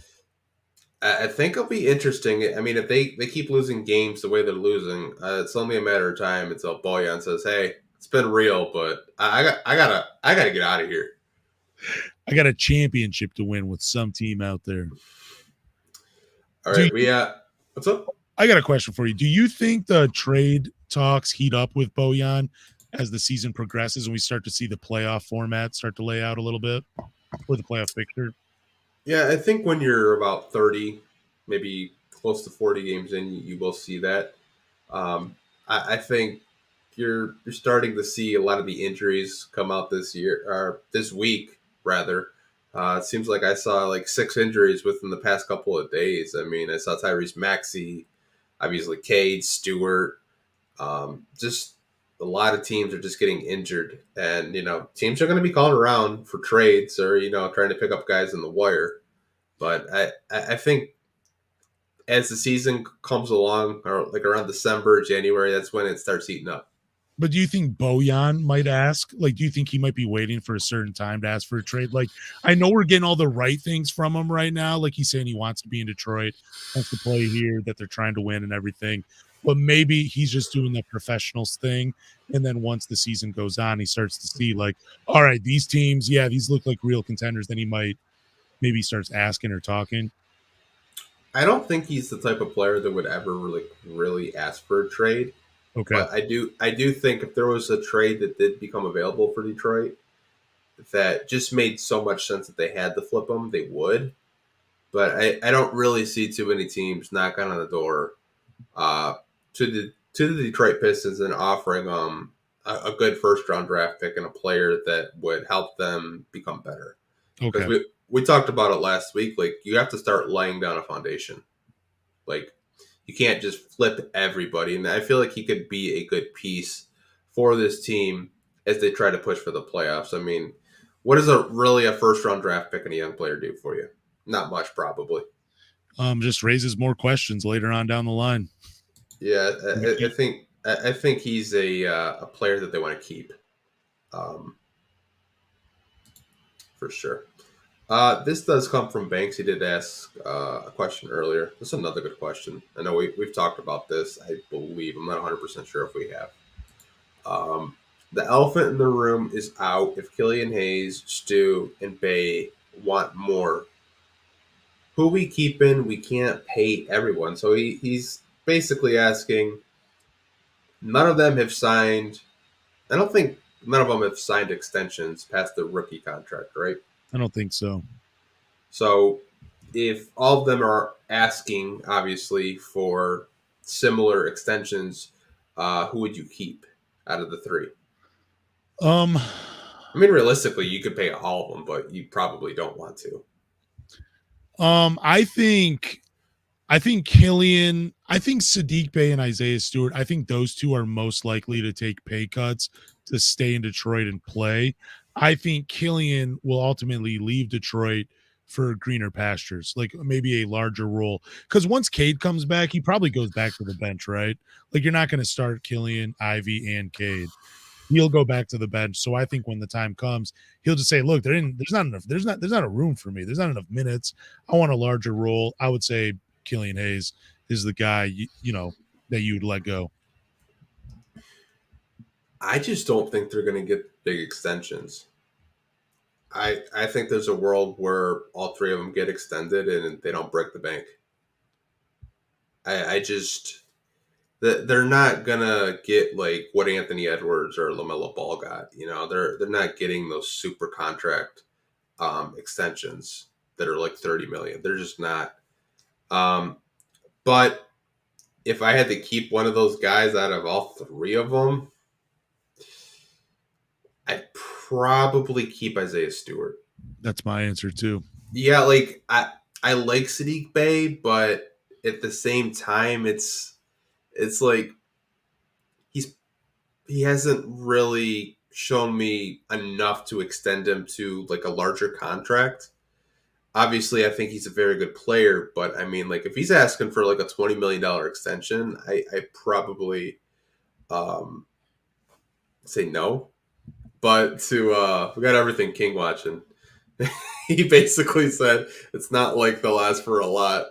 I think it'll be interesting. I mean, if they keep losing games the way they're losing, it's only a matter of time until Boyan says, "Hey, it's been real, but I gotta get out of here." I got a championship to win with some team out there. All Do right, you, what's up? I got a question for you. Do you think the trade talks heat up with Bojan as the season progresses and we start to see the playoff format start to lay out a little bit, or the playoff picture? Yeah, I think when you're about 30, maybe close to 40 games in, you will see that. I think you're starting to see a lot of the injuries come out this year or this week rather. It seems like I saw like 6 injuries within the past couple of days. I mean, I saw Tyrese Maxey, obviously Cade, Stewart. Just a lot of teams are just getting injured, and teams are going to be calling around for trades or trying to pick up guys in the wire. But I think as the season comes along, or like around December, January, that's when it starts heating up. But do you think Bojan might ask? Like, do you think he might be waiting for a certain time to ask for a trade? Like, I know we're getting all the right things from him right now. Like he's saying he wants to be in Detroit, wants to play here, that they're trying to win and everything. But maybe he's just doing the professionals thing. And then once the season goes on, he starts to see like, all right, these teams, yeah, these look like real contenders. Then he might maybe starts asking or talking. I don't think he's the type of player that would ever really ask for a trade. Okay. But I do think if there was a trade that did become available for Detroit that just made so much sense that they had to flip him, they would. But I don't really see too many teams knocking on the door uh, to the Detroit Pistons and offering a good first round draft pick and a player that would help them become better. Because Okay. we talked about it last week. Like you have to start laying down a foundation. Like you can't just flip everybody. And I feel like he could be a good piece for this team as they try to push for the playoffs. I mean, what does a first round draft pick and a young player do for you? Not much, probably. Just raises more questions later on down the line. Yeah, I think he's a player that they want to keep, um, for sure. This does come from Banks. He did ask a question earlier. This is another good question. I know we've talked about this. I believe I'm not 100% sure if we have. Um, The elephant in the room is out. If Killian Hayes, Stu, and Bay want more, who we keeping? We can't pay everyone. So he's basically asking. None of them have signed. I don't think none of them have signed extensions past the rookie contract, right? I don't think so. So if all of them are asking, obviously, for similar extensions, who would you keep out of the three? I mean, realistically, you could pay all of them, but you probably don't want to. I think Killian, I think Sadiq Bey and Isaiah Stewart, I think those two are most likely to take pay cuts to stay in Detroit and play. I think Killian will ultimately leave Detroit for greener pastures, like maybe a larger role. Because once Cade comes back, he probably goes back to the bench, right? Like you're not going to start Killian, Ivy, and Cade. He'll go back to the bench. So I think when the time comes, he'll just say, "Look, there's not enough. There's not a room for me. There's not enough minutes. I want a larger role." I would say Killian Hayes is the guy that you would let go. I just don't think they're going to get big extensions. I think there's a world where all three of them get extended and they don't break the bank. I just they're not gonna get like what Anthony Edwards or LaMelo Ball got. They're not getting those super contract extensions that are like 30 million. They're just not. But if I had to keep one of those guys out of all three of them, I'd probably keep Isaiah Stewart. That's my answer too. Yeah, like I like Sadiq Bey, but at the same time, it's like he hasn't really shown me enough to extend him to like a larger contract. Obviously, I think he's a very good player, but I mean, like if he's asking for like a $20 million extension, I probably say no. But we got Everything King watching. He basically said it's not like they'll ask for a lot.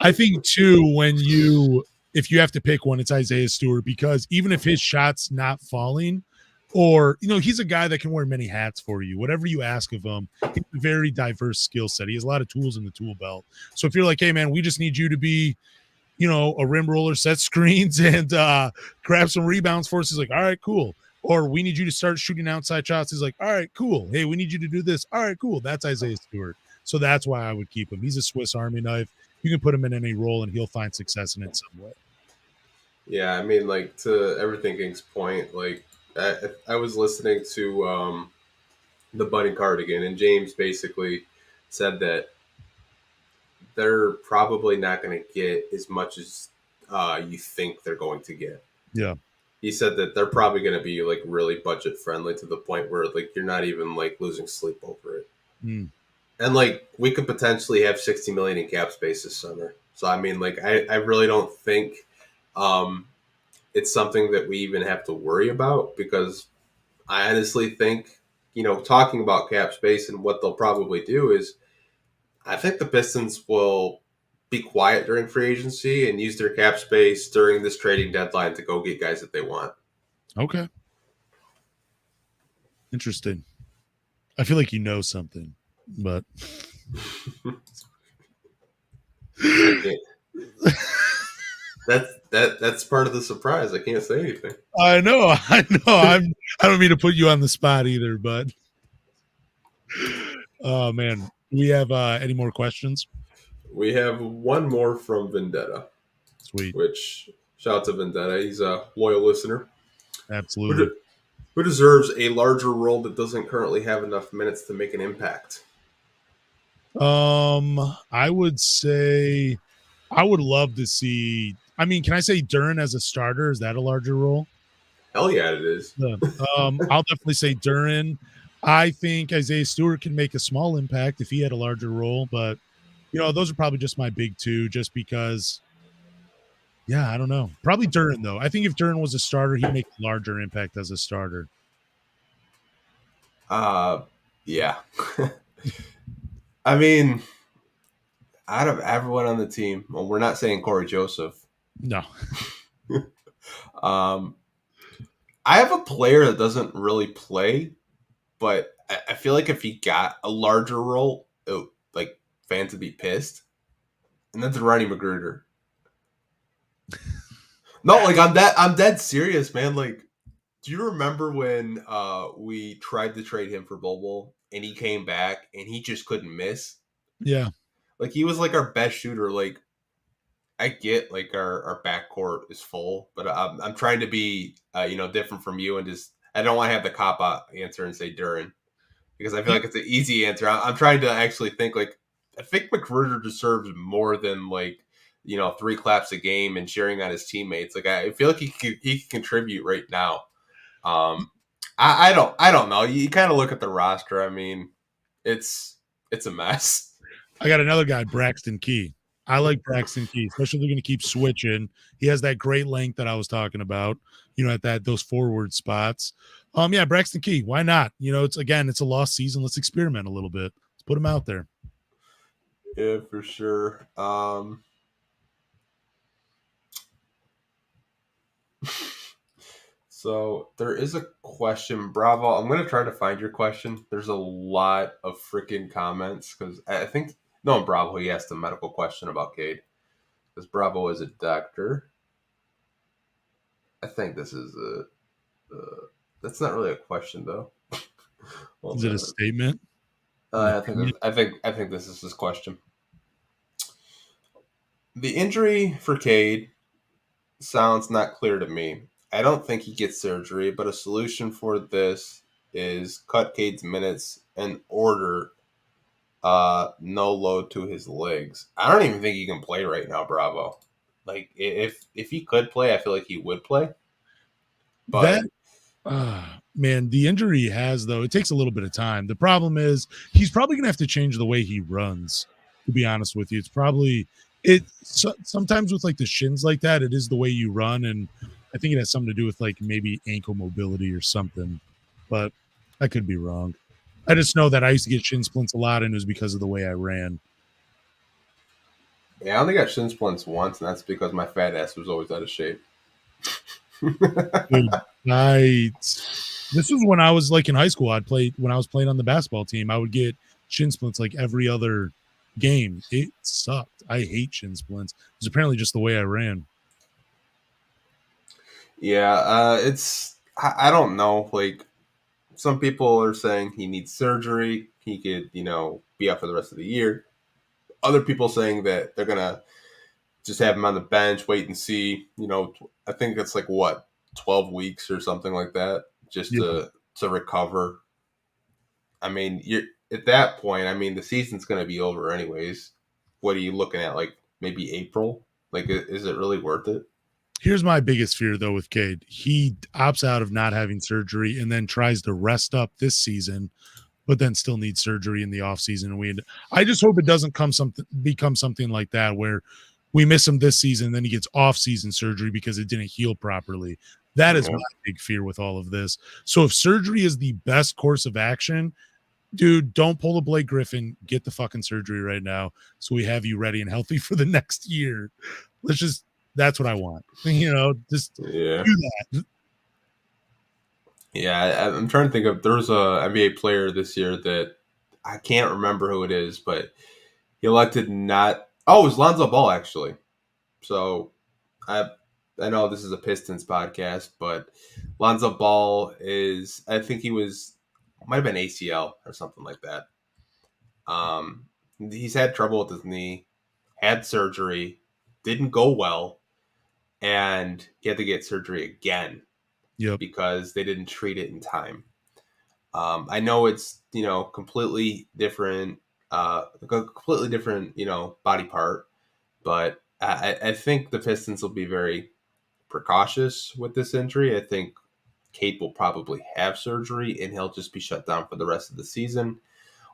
I think too, if you have to pick one, it's Isaiah Stewart, because even if his shot's not falling, or he's a guy that can wear many hats for you. Whatever you ask of him, he's a very diverse skill set. He has a lot of tools in the tool belt. So if you're like, hey man, we just need you to be, a rim roller, set screens, and grab some rebounds for us, he's like, all right, cool. Or we need you to start shooting outside shots. He's like, all right, cool. Hey, we need you to do this. All right, cool. That's Isaiah Stewart. So that's why I would keep him. He's a Swiss Army knife. You can put him in any role and he'll find success in it some way. Yeah, I mean, like to Everything King's point, like I was listening to the Bunny Cardigan, and James basically said that they're probably not going to get as much as you think they're going to get. Yeah. He said that they're probably going to be like really budget friendly to the point where like you're not even like losing sleep over it. And like we could potentially have 60 million in cap space this summer. So I mean, like I really don't think it's something that we even have to worry about, because I honestly think, talking about cap space and what they'll probably do is, I think the Pistons will be quiet during free agency and use their cap space during this trading deadline to go get guys that they want. Okay. Interesting. I feel like you know something, but that's part of the surprise. I can't say anything. I know. I don't mean to put you on the spot either, but oh man, we have any more questions? We have one more from Vendetta. Sweet. Which, shout out to Vendetta. He's a loyal listener. Absolutely. Who deserves a larger role that doesn't currently have enough minutes to make an impact? I would say I would love to see. I mean, can I say Duren as a starter? Is that a larger role? Hell yeah, it is. I'll definitely say Duren. I think Isaiah Stewart can make a small impact if he had a larger role, but those are probably just my big two, just because. Yeah, I don't know. Probably Duren, though. I think if Duren was a starter, he'd make a larger impact as a starter. Yeah. I mean, out of everyone on the team, well, we're not saying Corey Joseph. No. Um, I have a player that doesn't really play, but I feel like if he got a larger role, like fans would be pissed. And that's Ronnie Magruder. No, like I'm dead serious, man. Like, do you remember when we tried to trade him for Bobo and he came back and he just couldn't miss? Yeah. Like he was like our best shooter. Like I get like our backcourt is full, but I'm trying to be different from you and just I don't want to have the cop out answer and say Duran because I feel like it's an easy answer. I'm trying to actually think like I think McGruder deserves more than like 3 claps a game and cheering on his teammates. Like I feel like he can contribute right now. Um, I don't know. You kind of look at the roster. I mean, it's a mess. I got another guy, Braxton Key. I like Braxton Key, especially if they're going to keep switching. He has that great length that I was talking about, at those forward spots. Yeah, Braxton Key. Why not? It's a lost season. Let's experiment a little bit. Let's put him out there. Yeah, for sure. So there is a question, Bravo. I'm gonna try to find your question. There's a lot of freaking comments because I think no, Bravo. He asked a medical question about Cade because Bravo is a doctor. I think this is that's not really a question though. Is it a statement? I think this is his question. The injury for Cade sounds not clear to me. I don't think he gets surgery, but a solution for this is cut Cade's minutes and order no load to his legs. I don't even think he can play right now, Bravo. Like if he could play, I feel like he would play. But man, the injury he has though, it takes a little bit of time. The problem is he's probably gonna have to change the way he runs. To be honest with you, sometimes with like the shins like that, it is the way you run, and I think it has something to do with like maybe ankle mobility or something. But I could be wrong. I just know that I used to get shin splints a lot, and it was because of the way I ran. Yeah, I only got shin splints once, and that's because my fat ass was always out of shape. Dude, this was when I was like in high school. When I was playing on the basketball team, I would get shin splints like every other game. It sucked. I hate shin splints. It was apparently just the way I ran. Yeah, I don't know. Like some people are saying he needs surgery. He could, be out for the rest of the year. Other people saying that they're gonna just have him on the bench, wait and see. I think it's like 12 weeks or something like that, just to recover. I mean, you're at that point. I mean, the season's gonna be over anyways. What are you looking at? Like maybe April? Like, is it really worth it? Here's my biggest fear, though, with Cade. He opts out of not having surgery and then tries to rest up this season, but then still needs surgery in the offseason. I just hope it doesn't become something like that where we miss him this season, then he gets off-season surgery because it didn't heal properly. That is my big fear with all of this. So if surgery is the best course of action, dude, don't pull a Blake Griffin. Get the fucking surgery right now so we have you ready and healthy for the next year. That's what I want. Just do that. Yeah, I'm trying to think of. There was a NBA player this year that I can't remember who it is, but he elected not. Oh, it was Lonzo Ball actually. So I know this is a Pistons podcast, but Lonzo Ball is. I think might have been ACL or something like that. He's had trouble with his knee, had surgery, didn't go well, and he had to get surgery again. Yep. Because they didn't treat it in time. I know it's completely different, body part, but I think the Pistons will be very precautious with this injury. I think Cade will probably have surgery and he'll just be shut down for the rest of the season,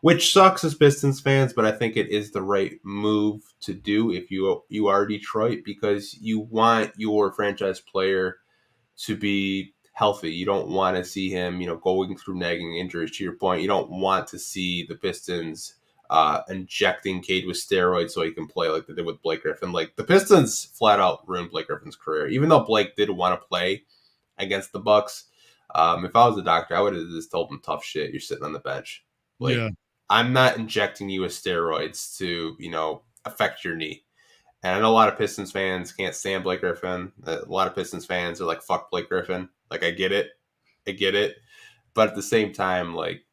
which sucks as Pistons fans, but I think it is the right move to do if you are Detroit because you want your franchise player to be healthy. You don't want to see him, going through nagging injuries. To your point, you don't want to see the Pistons injecting Cade with steroids so he can play like they did with Blake Griffin. Like the Pistons flat out ruined Blake Griffin's career, even though Blake did want to play against the Bucks. If I was a doctor, I would have just told him tough shit. You're sitting on the bench. Like, Yeah. I'm not injecting you with steroids to, affect your knee. And I know a lot of Pistons fans can't stand Blake Griffin. A lot of Pistons fans are like, fuck Blake Griffin. Like, I get it. But at the same time, like,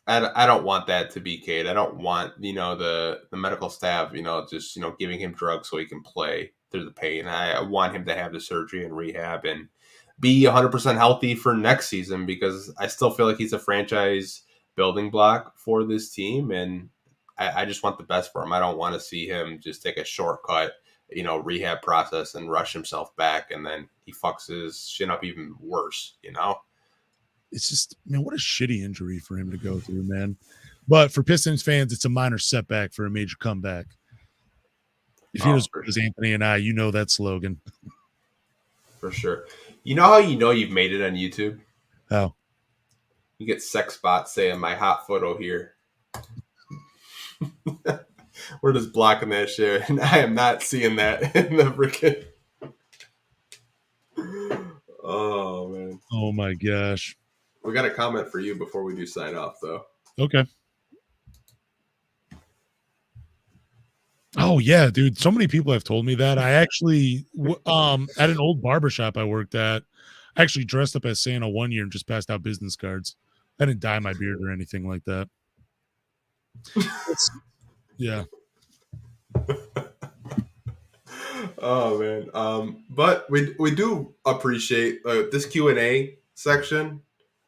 I don't want that to be Cade. I don't want, the medical staff, just, giving him drugs so he can play through the pain. I want him to have the surgery and rehab and be 100% healthy for next season, because I still feel like he's a franchise building block for this team. And I just want the best for him. I don't want to see him just take a shortcut, rehab process and rush himself back. And then he fucks his shit up even worse, It's just, man, what a shitty injury for him to go through, man. But for Pistons fans, it's a minor setback for a major comeback. If you're as good as Anthony and I, you know that slogan. For sure. You know how you've made it on YouTube? How? You get sex bots saying my hot photo here. We're just blocking that shit, and I am not seeing that in the freaking. Oh man. Oh my gosh. We got a comment for you before we do sign off, though. Okay. Oh yeah, dude. So many people have told me that. I actually, at an old barbershop I worked at, I actually dressed up as Santa one year and just passed out business cards. I didn't dye my beard or anything like that. Yeah. Oh man. But we do appreciate this Q&A section.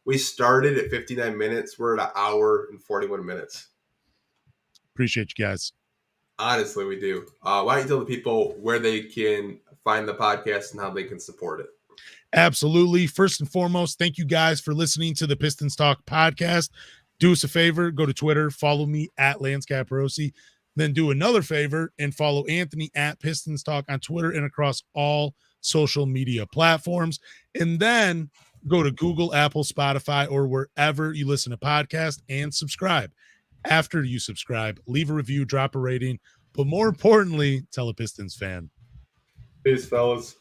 We started at 59 minutes. We're at an hour and 41 minutes. Appreciate you guys. Honestly, we do. Why don't you tell the people where they can find the podcast and how they can support it? Absolutely. First and foremost, thank you guys for listening to the Pistons Talk podcast. Do us a favor, go to Twitter, follow me at Lance Caprosi, then do another favor and follow Anthony at Pistons Talk on Twitter and across all social media platforms. And then go to Google, Apple, Spotify, or wherever you listen to podcasts and subscribe. After you subscribe, leave a review, drop a rating, but more importantly, tell a Pistons fan. Peace, fellas.